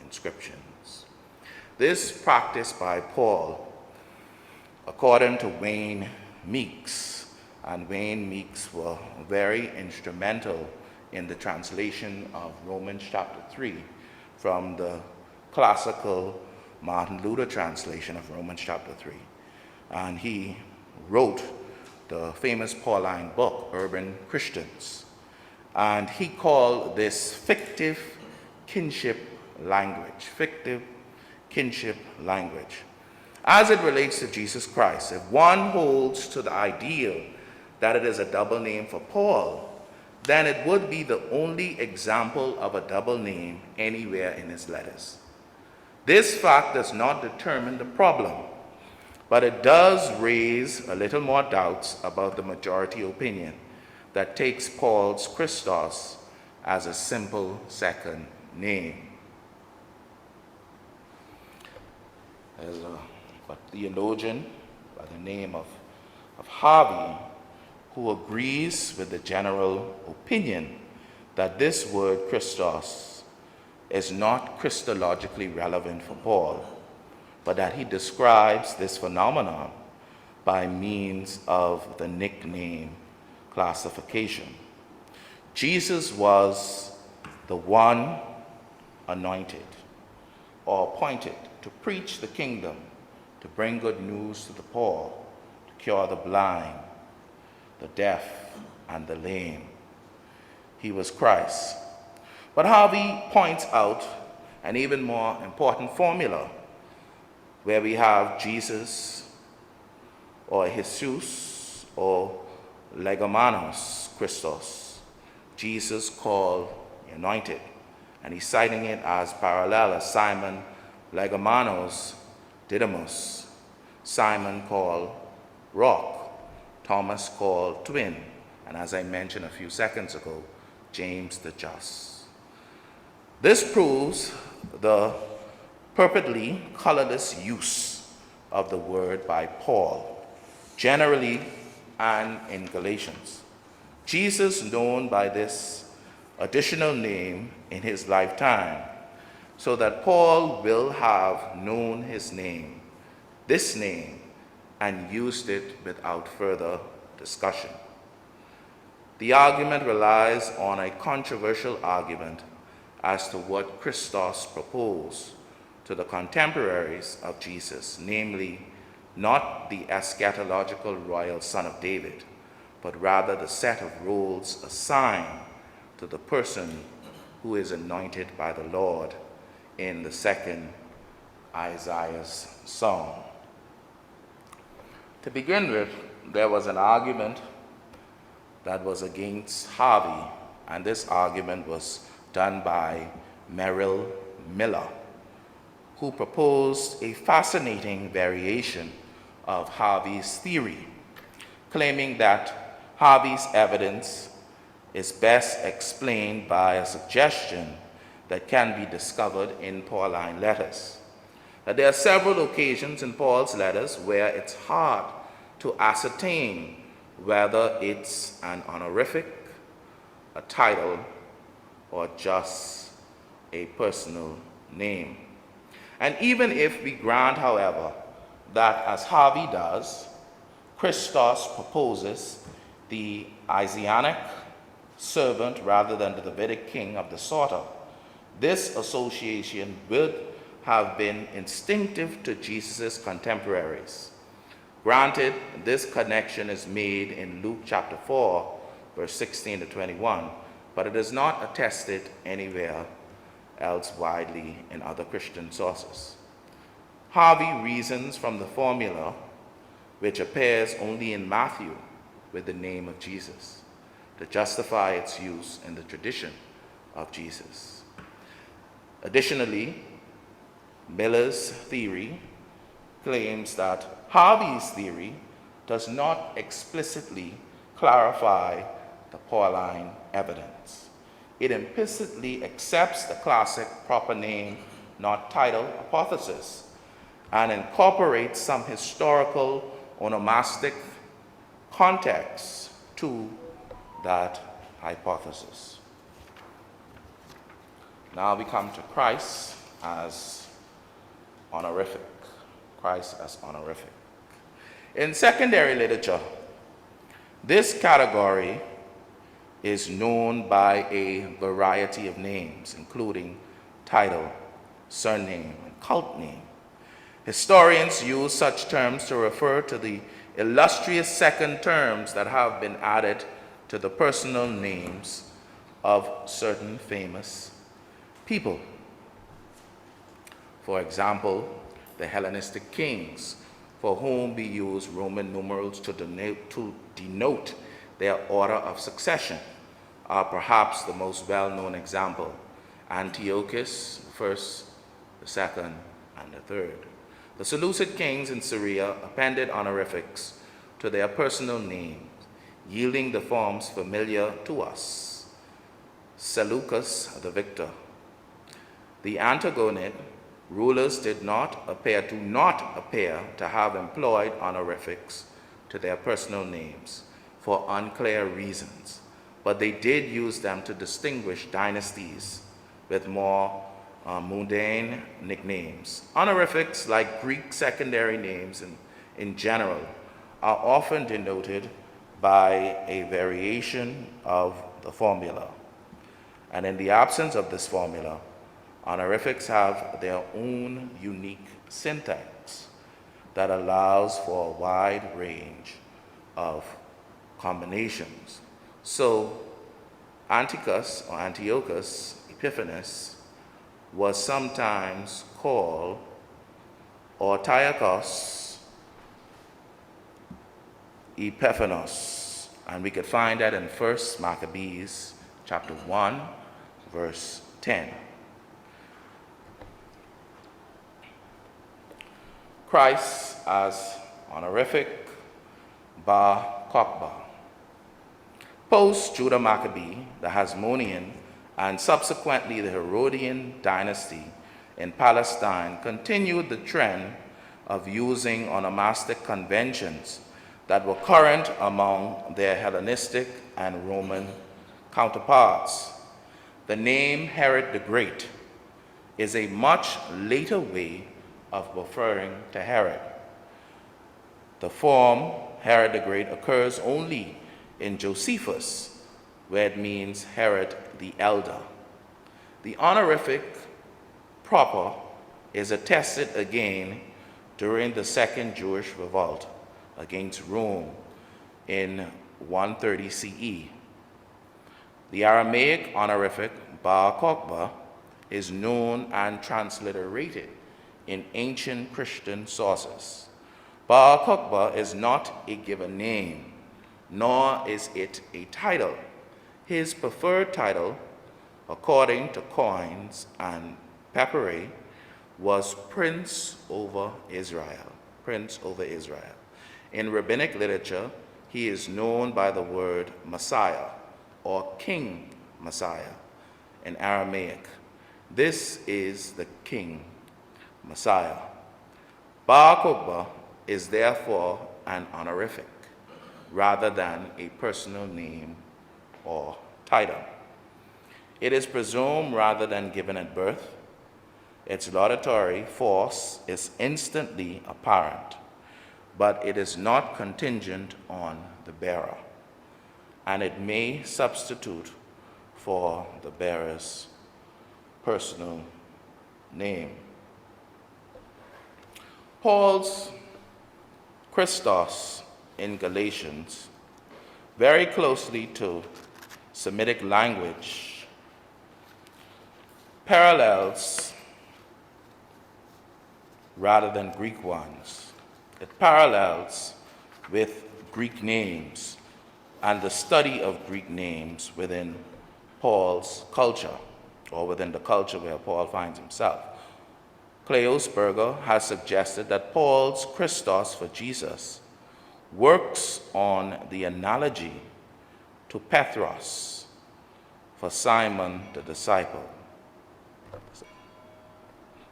inscriptions. This practice by Paul, according to Wayne Meeks, and Wayne Meeks were very instrumental in the translation of Romans chapter 3 from the classical Martin Luther translation of Romans chapter 3. And he wrote the famous Pauline book, Urban Christians. And he called this fictive kinship language, as it relates to Jesus Christ. If one holds to the ideal that it is a double name for Paul, then it would be the only example of a double name anywhere in his letters. This fact does not determine the problem, but it does raise a little more doubts about the majority opinion that takes Paul's Christos as a simple second name. There's a theologian by the name of Harvey who agrees with the general opinion that this word Christos is not Christologically relevant for Paul, but that he describes this phenomenon by means of the nickname classification. Jesus was the one anointed or appointed to preach the kingdom, to bring good news to the poor, to cure the blind, the deaf, and the lame. He was Christ. But Harvey points out an even more important formula where we have Jesus or Jesus or Legomanos Christos, Jesus called anointed, and he's citing it as parallel as Simon Legomanos Didymus, Simon called rock, Thomas called twin, and as I mentioned a few seconds ago, James the just. This proves the purportedly colorless use of the word by Paul, generally and in Galatians. Jesus known by this additional name in his lifetime, so that Paul will have known his name, this name, and used it without further discussion. The argument relies on a controversial argument as to what Christos proposed to the contemporaries of Jesus, namely, not the eschatological royal son of David, but rather the set of roles assigned to the person who is anointed by the Lord in the second Isaiah's song. To begin with, there was an argument that was against Harvey, and this argument was done by Merrill Miller, who proposed a fascinating variation of Harvey's theory, claiming that Harvey's evidence is best explained by a suggestion that can be discovered in Pauline letters. That there are several occasions in Paul's letters where it's hard to ascertain whether it's an honorific, a title, or just a personal name. And even if we grant, however, that as Harvey does, Christos proposes the Isaianic servant rather than the Davidic king of the Psalter, this association would have been instinctive to Jesus' contemporaries. Granted, this connection is made in Luke chapter 4, verse 16 to 21, but it is not attested anywhere else widely in other Christian sources. Harvey reasons from the formula, which appears only in Matthew with the name of Jesus, to justify its use in the tradition of Jesus. Additionally, Miller's theory claims that Harvey's theory does not explicitly clarify the Pauline evidence. It implicitly accepts the classic proper name, not title hypothesis, and incorporates some historical onomastic context to that hypothesis. Now we come to Christ as honorific. Christ as honorific. In secondary literature, this category is known by a variety of names, including title, surname, and cult name. Historians use such terms to refer to the illustrious second terms that have been added to the personal names of certain famous people. For example, the Hellenistic kings, for whom we use Roman numerals to denote their order of succession, are perhaps the most well-known example. Antiochus, the first, the second, and the third. The Seleucid kings in Syria appended honorifics to their personal names, yielding the forms familiar to us. Seleucus, the victor. The Antigonid rulers do not appear to have employed honorifics to their personal names for unclear reasons, but they did use them to distinguish dynasties with more mundane nicknames. Honorifics, like Greek secondary names in general, are often denoted by a variation of the formula. And in the absence of this formula, honorifics have their own unique syntax that allows for a wide range of combinations. So Antiochus or Antiochus Epiphanes was sometimes called Antiochus Epiphanos, and we could find that in 1 Maccabees chapter 1, verse 10. Christ as honorific Bar Kokhba. Post Judah Maccabee, the Hasmonean, and subsequently the Herodian dynasty in Palestine continued the trend of using onomastic conventions that were current among their Hellenistic and Roman counterparts. The name Herod the Great is a much later way of referring to Herod. The form Herod the Great occurs only in Josephus, where it means Herod the Elder. The honorific proper is attested again during the Second Jewish Revolt against Rome in 130 CE. The Aramaic honorific Bar Kokhba is known and transliterated in ancient Christian sources. Bar Kokhba is not a given name, nor is it a title. His preferred title, according to coins and papyri, was Prince over Israel. Prince over Israel. In rabbinic literature, he is known by the word Messiah, or King Messiah in Aramaic. This is the King Messiah. Bar Kokhba is therefore an honorific rather than a personal name or title. It is presumed rather than given at birth. Its laudatory force is instantly apparent, but it is not contingent on the bearer, and it may substitute for the bearer's personal name. Paul's Christos in Galatians, very closely to Semitic language, parallels rather than Greek ones. It parallels with Greek names and the study of Greek names within Paul's culture, or within the culture where Paul finds himself. Klaus Berger has suggested that Paul's Christos for Jesus works on the analogy to Petros for Simon the disciple.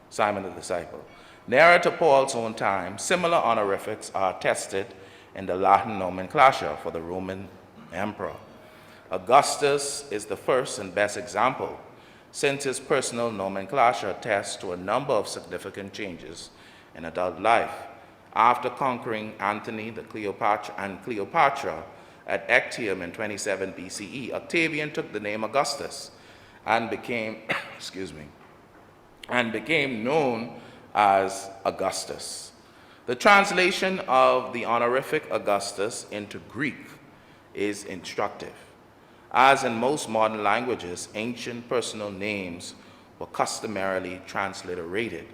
Simon the disciple. Nearer to Paul's own time, similar honorifics are attested in the Latin nomenclature for the Roman emperor. Augustus is the first and best example, since his personal nomenclature attests to a number of significant changes in adult life. After conquering Antony and Cleopatra at Actium in 27 BCE, Octavian took the name Augustus and became, became known as Augustus. The translation of the honorific Augustus into Greek is instructive. As in most modern languages, ancient personal names were customarily transliterated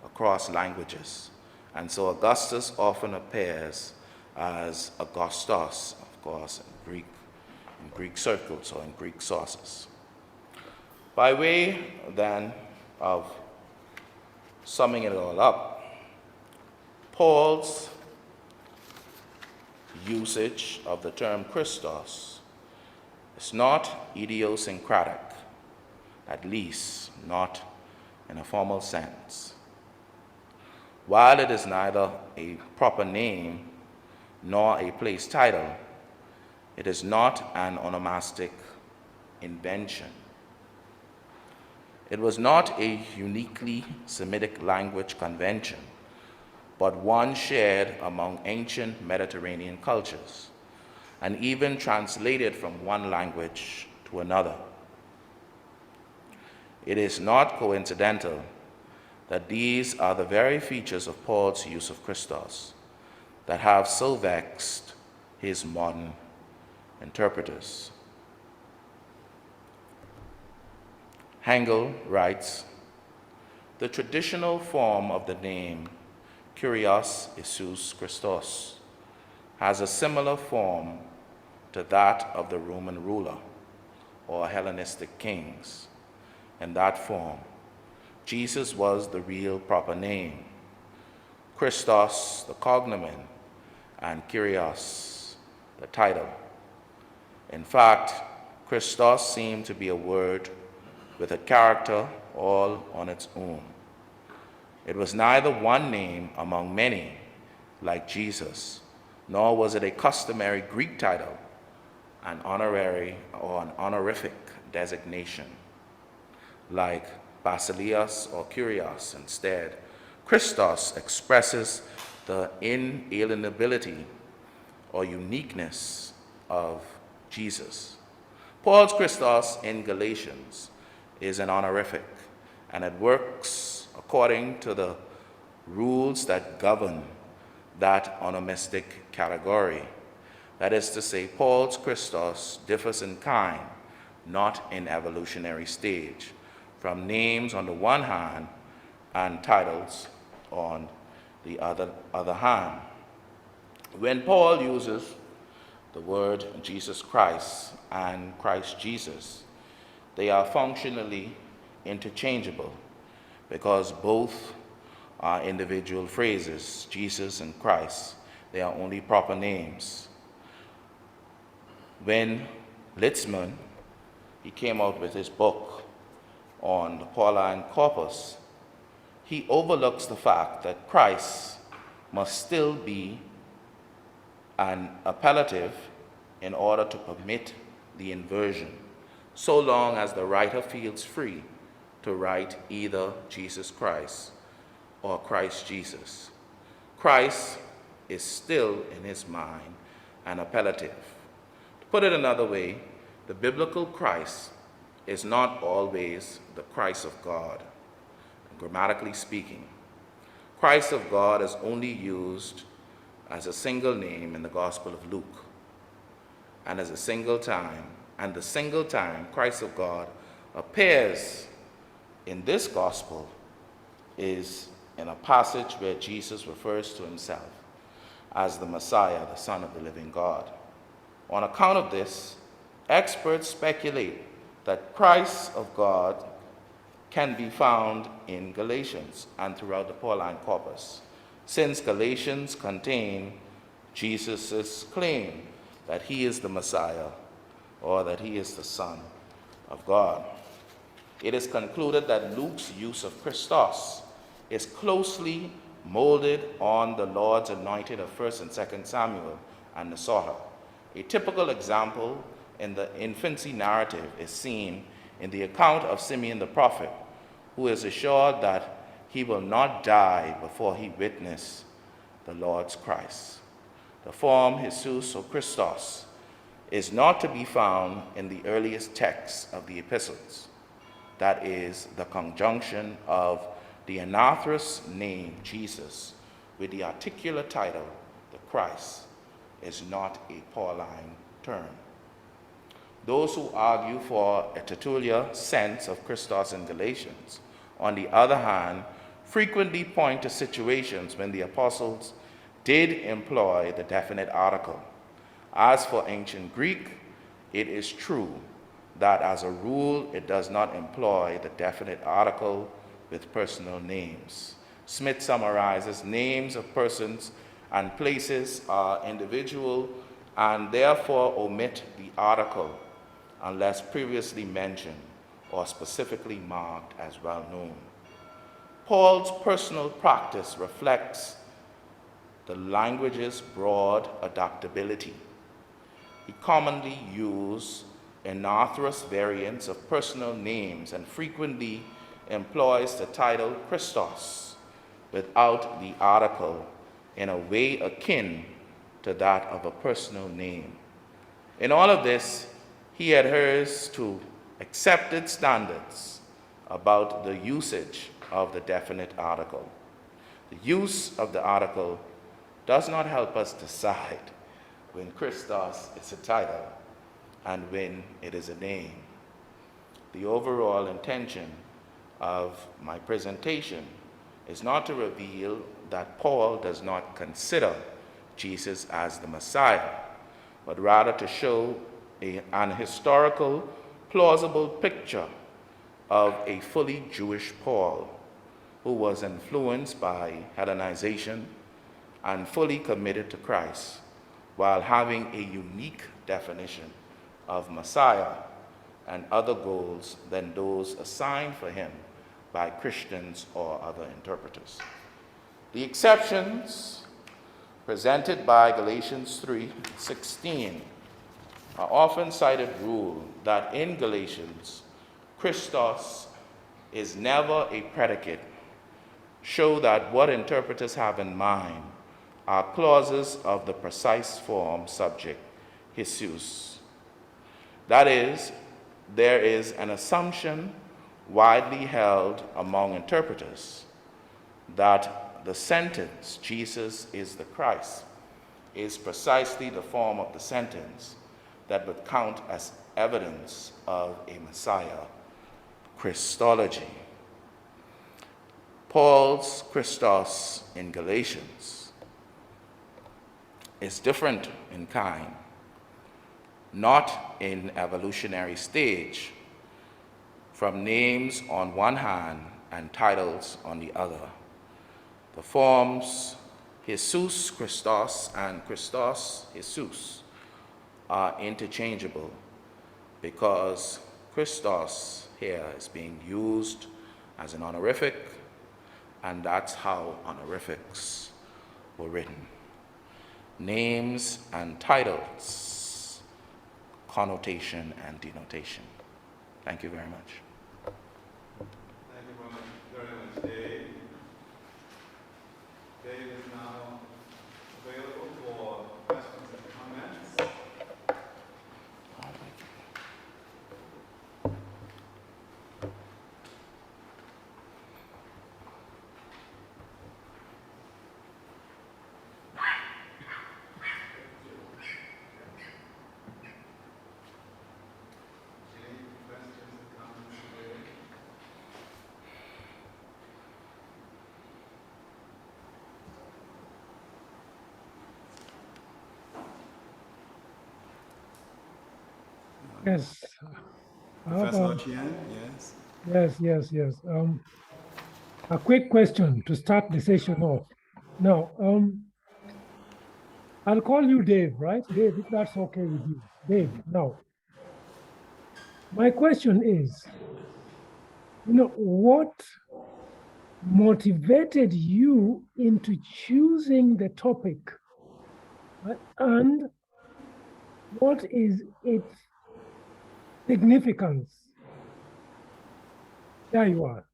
across languages, and so Augustus often appears as Augustos, of course, in Greek circles or in Greek sources. By way, then, of summing it all up, Paul's usage of the term Christos is not idiosyncratic, at least not in a formal sense. While it is neither a proper name nor a place title, it is not an onomastic invention. It was not a uniquely Semitic language convention, but one shared among ancient Mediterranean cultures, and even translated from one language to another. It is not coincidental that these are the very features of Paul's use of Christos that have so vexed his modern interpreters. Hengel writes, "The traditional form of the name Kyrios Jesus Christos has a similar form to that of the Roman ruler or Hellenistic kings. In that form, Jesus was the real proper name, Christos the cognomen, and Kyrios the title. In fact, Christos seemed to be a word with a character all on its own. It was neither one name among many, like Jesus, nor was it a customary Greek title, an honorary or an honorific designation, like Basileus or Kyrios. Instead, Christos expresses the inalienability or uniqueness of Jesus. Paul's Christos in Galatians is an honorific, and it works according to the rules that govern that onomastic category. That is to say, Paul's Christos differs in kind, not in evolutionary stage, from names on the one hand and titles on the other hand. When Paul uses the word Jesus Christ and Christ Jesus, they are functionally interchangeable because both are individual phrases, Jesus and Christ. They are only proper names. When Litzman, he came out with his book on the Pauline corpus. He overlooks the fact that Christ must still be an appellative in order to permit the inversion, so long as the writer feels free to write either Jesus Christ or Christ Jesus. Christ is still in his mind an appellative. To put it another way, the biblical Christ is not always the Christ of God. Grammatically speaking, Christ of God is only used as a single name in the Gospel of Luke, and as a single time, and the single time Christ of God appears in this Gospel is in a passage where Jesus refers to himself as the Messiah, the Son of the living God. On account of this, experts speculate that Christ of God can be found in Galatians and throughout the Pauline corpus, since Galatians contain Jesus' claim that he is the Messiah or that he is the Son of God. It is concluded that Luke's use of Christos is closely molded on the Lord's anointed of 1st and 2nd Samuel and the Psalter. A typical example in the infancy narrative is seen in the account of Simeon the prophet, who is assured that he will not die before he witness the Lord's Christ. The form Jesus or Christos is not to be found in the earliest texts of the epistles. That is, the conjunction of the anatherous name Jesus with the articular title, the Christ, is not a Pauline term. Those who argue for a titular sense of Christos in Galatians, on the other hand, frequently point to situations when the apostles did employ the definite article. As for ancient Greek, it is true that as a rule it does not employ the definite article with personal names. Smith summarizes names of persons and places are individual and therefore omit the article unless previously mentioned or specifically marked as well known. Paul's personal practice reflects the language's broad adaptability. He commonly used anatherous variants of personal names and frequently employs the title Christos without the article in a way akin to that of a personal name. In all of this, he adheres to accepted standards about the usage of the definite article. The use of the article does not help us decide when Christos is a title and when it is a name. The overall intention of my presentation is not to reveal that Paul does not consider Jesus as the Messiah, but rather to show an historical, plausible picture of a fully Jewish Paul who was influenced by Hellenization and fully committed to Christ, while having a unique definition of Messiah and other goals than those assigned for him by Christians or other interpreters. The exceptions presented by Galatians 3:16 are often cited rule that in Galatians, Christos is never a predicate, show that what interpreters have in mind are clauses of the precise form subject, Jesus. That is, there is an assumption widely held among interpreters that the sentence, Jesus is the Christ, is precisely the form of the sentence that would count as evidence of a Messiah Christology. Paul's Christos in Galatians is different in kind, not in evolutionary stage, from names on one hand and titles on the other. The forms Jesus Christos and Christos Jesus are interchangeable, because Christos here is being used as an honorific, and that's how honorifics were written. Names and titles, connotation and denotation. Thank you very much. Thank you very much, Dave. Dave is now available for questions and comments. Any questions and comments today? Yes. I have Professor a- Ochieng, yes. Yes. A quick question to start the session off. Now, I'll call you Dave, right? Dave, if that's okay with you. Dave, now, my question is, what motivated you into choosing the topic, right? And what is its significance? There you are.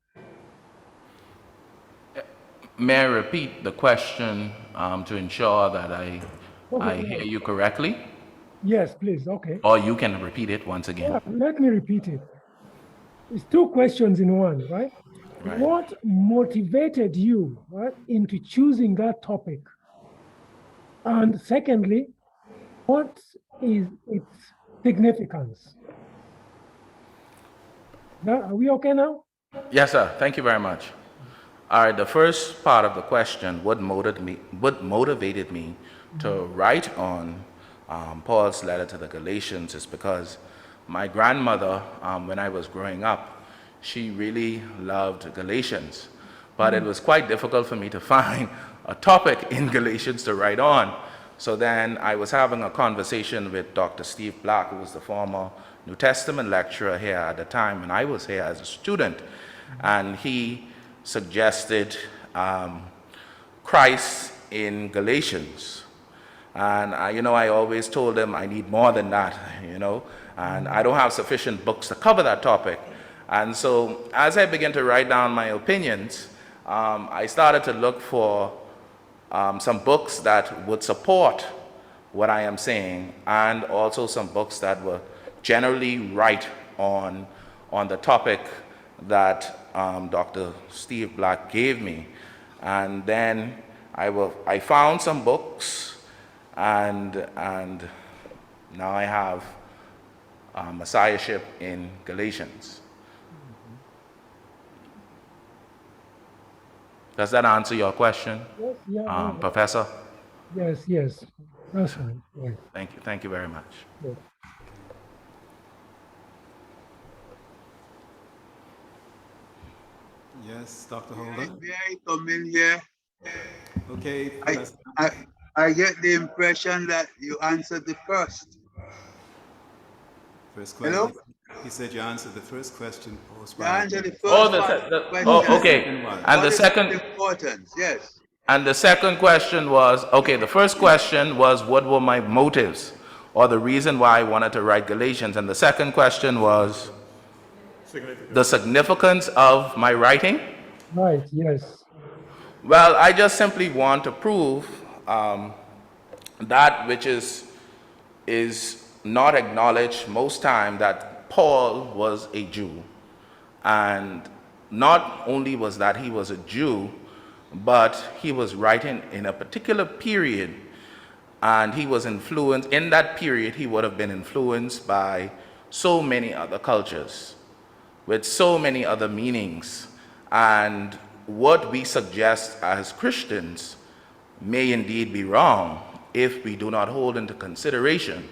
May I repeat the question to ensure that I Okay, hear you correctly? yes, please, okay. Or you can repeat it once again. Yeah, let me repeat it. It's two questions in one, right? Right. What motivated you, right, into choosing that topic? And secondly, what is its significance? Are we okay now? Yes, sir. Thank you very much. All right, the first part of the question, what motivated me to write on Paul's letter to the Galatians, is because my grandmother, when I was growing up, she really loved Galatians, but it was quite difficult for me to find a topic in Galatians to write on. So then I was having a conversation with Dr. Steve Black, who was the former New Testament lecturer here at the time when I was here as a student, and he suggested Christ in Galatians. And I always told him I need more than that, and I don't have sufficient books to cover that topic. And so as I began to write down my opinions, I started to look for some books that would support what I am saying, and also some books that were generally right on the topic that Dr. Steve Black gave me. And then I found some books, and now I have Messiahship in Galatians. Does that answer your question, Yes, yeah, Professor? yes, that's fine. Right. Thank you very much. Good. Yes, Dr. Holder. May I come in here? Okay, I, Professor. I get the impression that you answered the first. First question. Hello? He said you answered the first question posed You by. answered the first Oh, question. okay. And the What is second, its importance? Yes. and the second question was, okay, the first question was, what were my motives, or the reason why I wanted to write Galatians? And the second question was the significance of my writing. Right, yes. Well, I just simply want to prove that which is not acknowledged most time, that Paul was a Jew. And not only was that he was a Jew, but he was writing in a particular period, and he was influenced, in that period he would have been influenced by so many other cultures, with so many other meanings. And what we suggest as Christians may indeed be wrong if we do not hold into consideration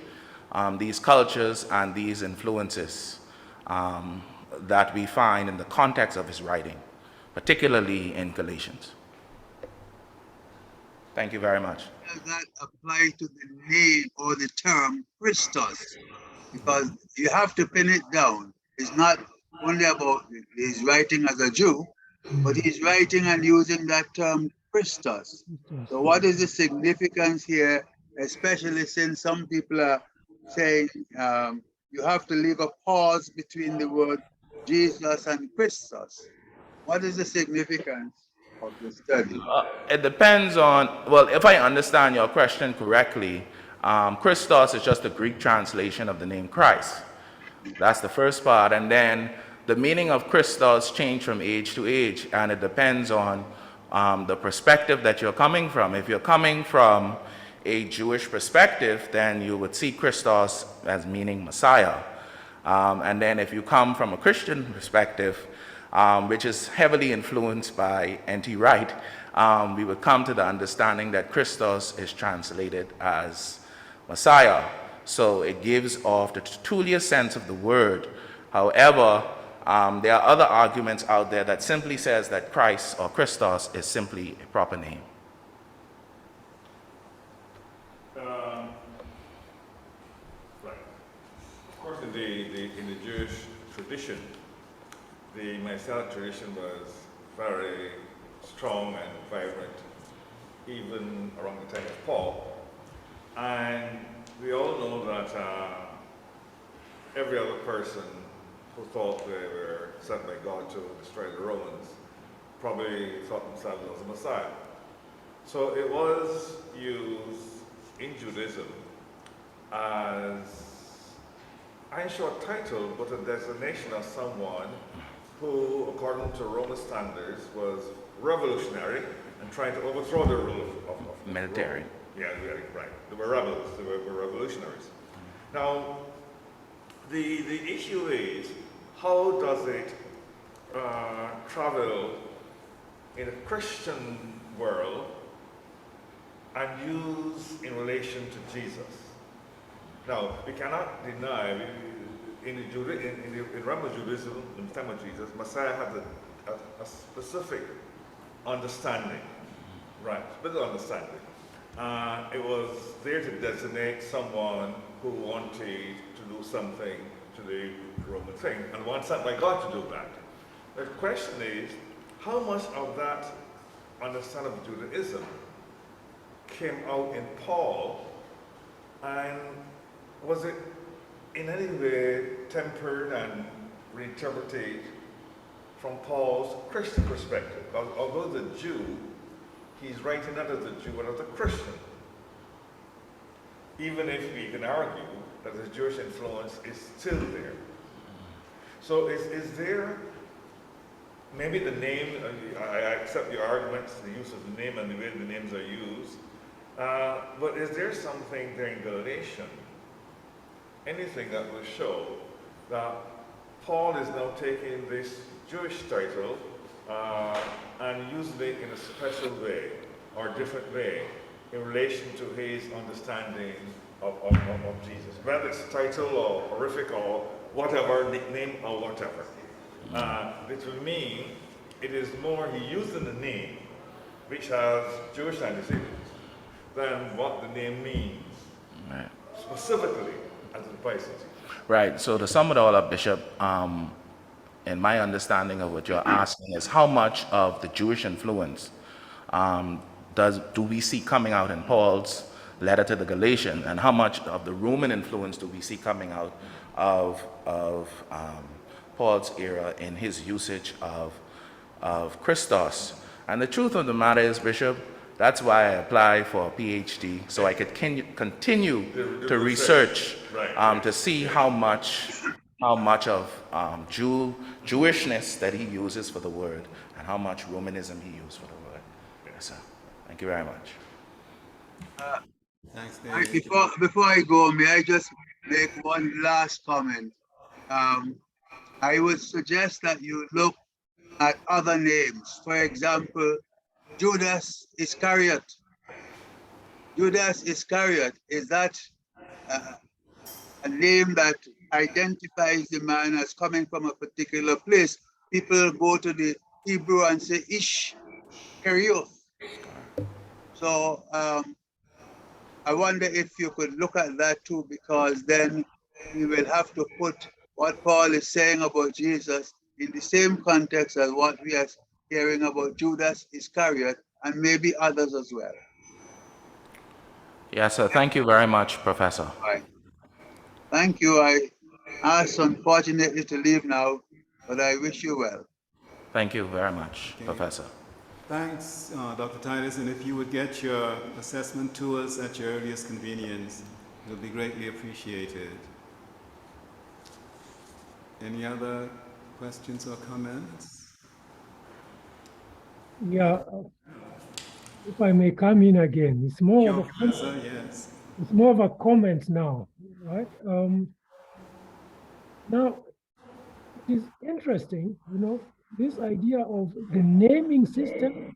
these cultures and these influences that we find in the context of his writing, particularly in Galatians. Thank you very much. Does that apply to the name or the term Christos? Because you have to pin it down. It's not only about he's writing as a Jew, but he's writing and using that term Christos. So what is the significance here, especially since some people are saying you have to leave a pause between the word Jesus and Christos? What is the significance of the study? It depends on, well, if I understand your question correctly, Christos is just a Greek translation of the name Christ. That's the first part. And then the meaning of Christos change from age to age, and it depends on the perspective that you're coming from. If you're coming from a Jewish perspective, then you would see Christos as meaning Messiah. And then if you come from a Christian perspective, which is heavily influenced by N.T. Wright, we would come to the understanding that Christos is translated as Messiah. So it gives off the Tertullian sense of the word. However, there are other arguments out there that simply says that Christ or Christos is simply a proper name. Right. Of course, in the Jewish tradition, the Messianic tradition was very strong and vibrant, even around the time of Paul. And we all know that every other person who thought they were sent by God to destroy the Romans probably thought themselves as a Messiah. So it was used in Judaism as, I'm sure, a title, but a designation of someone who, according to Roman standards, was revolutionary and trying to overthrow the rule of Military. Rome. Yeah, right. They were rebels. They were revolutionaries. Now, the issue is, how does it travel in a Christian world and use in relation to Jesus? Now, we cannot deny, in Roman Judaism, in the time of Jesus, Messiah had a specific understanding, right? Specific understanding. It was there to designate someone who wanted to do something to the Roman thing, and one sent by God to do that. The question is, how much of that understanding of Judaism came out in Paul, and was it in any way tempered and reinterpreted from Paul's Christian perspective? Because although the Jew, he's writing not as a Jew, but as a Christian. Even if we can argue that the Jewish influence is still there. So is there, maybe the name, I accept your arguments, the use of the name and the way the names are used, but is there something there in Galatians, anything that will show that Paul is now taking this Jewish title and using it in a special way or different way in relation to his understanding of Jesus, whether it's title or horrific or whatever, nickname or whatever. Which will mean it is more he using the name, which has Jewish antecedents, than what the name means, Right. specifically as it applies to Jesus. Right. So to sum it all up, Bishop, in my understanding of what you're asking is how much of the Jewish influence do we see coming out in Paul's letter to the Galatians, and how much of the Roman influence do we see coming out of Paul's era in his usage of Christos? And the truth of the matter is, Bishop, that's why I applied for a PhD, so I could continue to research to see how much of Jewishness that he uses for the word, and how much Romanism he used for the word. Yes, sir. Thank you very much. Thanks, Dave. Before I go, may I just make one last comment? I would suggest that you look at other names. For example, Judas Iscariot. Judas Iscariot, is that a name that identifies the man as coming from a particular place? People go to the Hebrew and say Ish Kerioth. So I wonder if you could look at that too, because then we will have to put what Paul is saying about Jesus in the same context as what we are hearing about Judas Iscariot and maybe others as well. Yes, sir. Thank you very much, Professor. Right. Thank you. I asked unfortunately to leave now, but I wish you well. Thank you very much, Professor. Thanks, Dr. Titus, and if you would get your assessment to us at your earliest convenience, it will be greatly appreciated. Any other questions or comments? Yeah, if I may come in again, it's more Sure, of a Professor, yes. it's more of a comment now, right? Now, it is interesting, you know, this idea of the naming system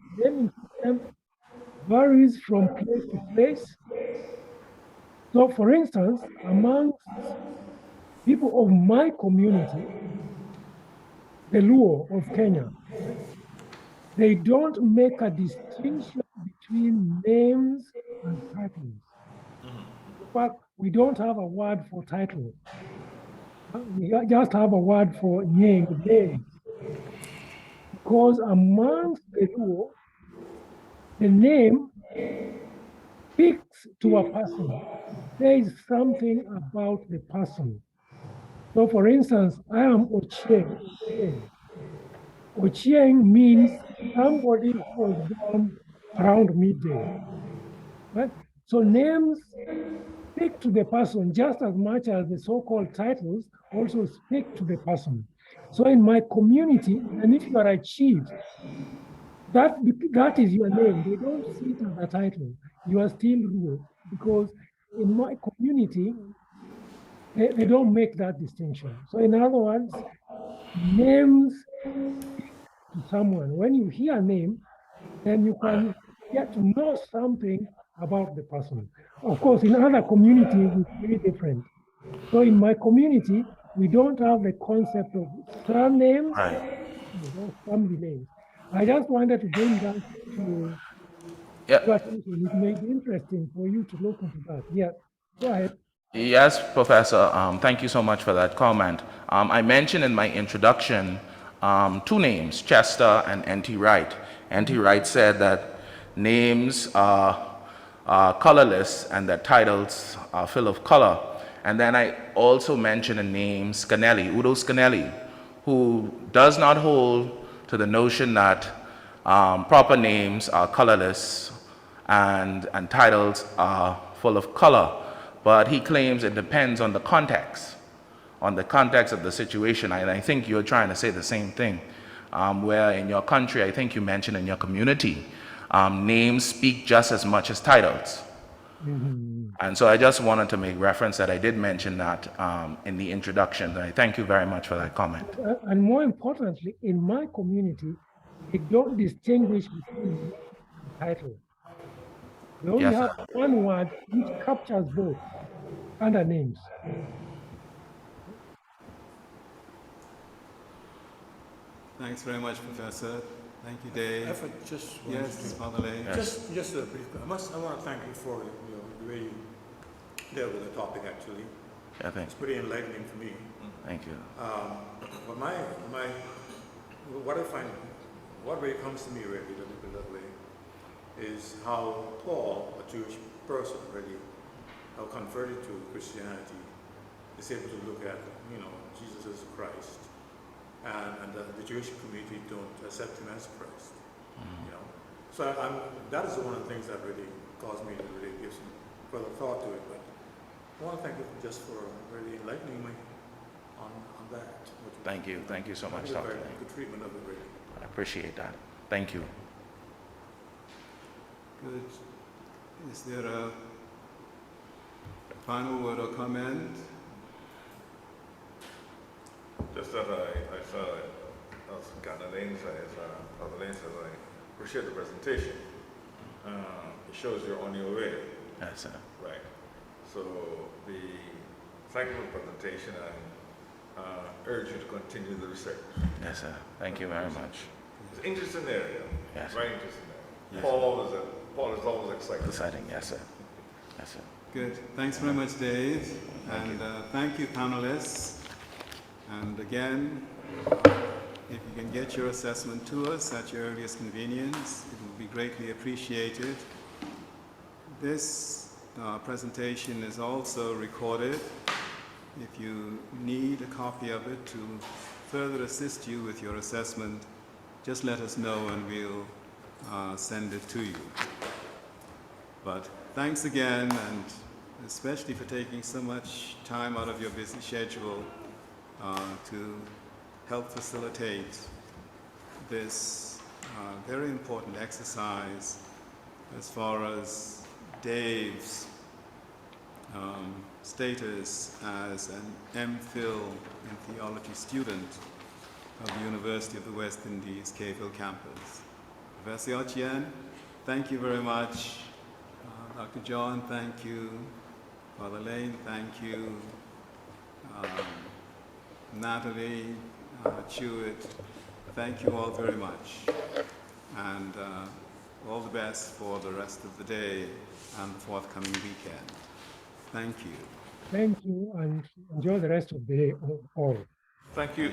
varies from place to place. So, for instance, among people of my community, the Luo of Kenya, right, they don't make a distinction between names and titles. In fact, we don't have a word for title. We just have a word for name. Because amongst the Luo, the name speaks to a person. There is something about the person. So for instance, I am Ochieng. Ochieng means somebody who was born around midday. Right? So names speak to the person just as much as the so-called titles also speak to the person. So in my community, and if you are a chief, that is your name. They don't see it as a title. You are still Luo, because in my community, they don't make that distinction. So in other words, names to someone. When you hear a name, then you can get to know something about the person. Of course, in other communities, it's very different. So in my community, we don't have the concept of surnames or family names. I just wanted to bring that to Yeah. your attention. It may be interesting for you to look into that. Yeah, go ahead. Yes, Professor. Thank you so much for that comment. I mentioned in my introduction two names, Chester and N.T. Wright. N.T. Wright said that names are colorless and that titles are full of color. And then I also mentioned a name, Scanelli, Udo Scanelli, who does not hold to the notion that proper names are colorless and titles are full of color. But he claims it depends on the context of the situation. And I think you're trying to say the same thing, where in your country, I think you mentioned in your community, names speak just as much as titles. And so I just wanted to make reference that I did mention that in the introduction. And I thank you very much for that comment. And more importantly, in my community, they don't distinguish between title. They only Yes, have sir. one word which captures both under names. Thanks very much, Professor. Thank you, Dave. If I just wanted Yes, to- Father Lay. Just a brief, I want to thank you for the way you dealt with the topic, actually. Yeah, thanks. It's pretty enlightening for me. Thank you. But what really comes to me really, deliberately, is how Paul, a Jewish person really, how converted to Christianity, is able to look at, Jesus as Christ, and the Jewish community don't accept him as Christ, So that is one of the things that really caused me to really give some further thought to it. But I want to thank you just for really enlightening me on that. Thank you. Thank you so much, Dr. Dr. Very Lay. good treatment of it, really. I appreciate that. Thank you. Good. Is there a final word or comment? Just that I saw, as Ghana Lane says, Father Lane says, I appreciate the presentation. It shows you're on your way. Yes, sir. Right. So thank you for the presentation and urge you to continue the research. Yes, sir. Thank you very much. It's an interesting area. Yes. Very interesting area. Yes. Paul is a Paul is always excited. Exciting, yes, sir. Yes, sir. Good. Thanks very much, Dave. And thank you, panelists. And again, if you can get your assessment to us at your earliest convenience, it will be greatly appreciated. This presentation is also recorded. If you need a copy of it to further assist you with your assessment, just let us know and we'll send it to you. But thanks again, and especially for taking so much time out of your busy schedule to help facilitate this very important exercise as far as Dave's status as an MPhil in theology student of the University of the West Indies, Cave Hill campus. Professor Ochieng, thank you very much. Dr. John, thank you. Father Lane, thank you. Natalie, Chewett, thank you all very much. And all the best for the rest of the day and the forthcoming weekend. Thank you. Thank you, and enjoy the rest of the day all. Thank you.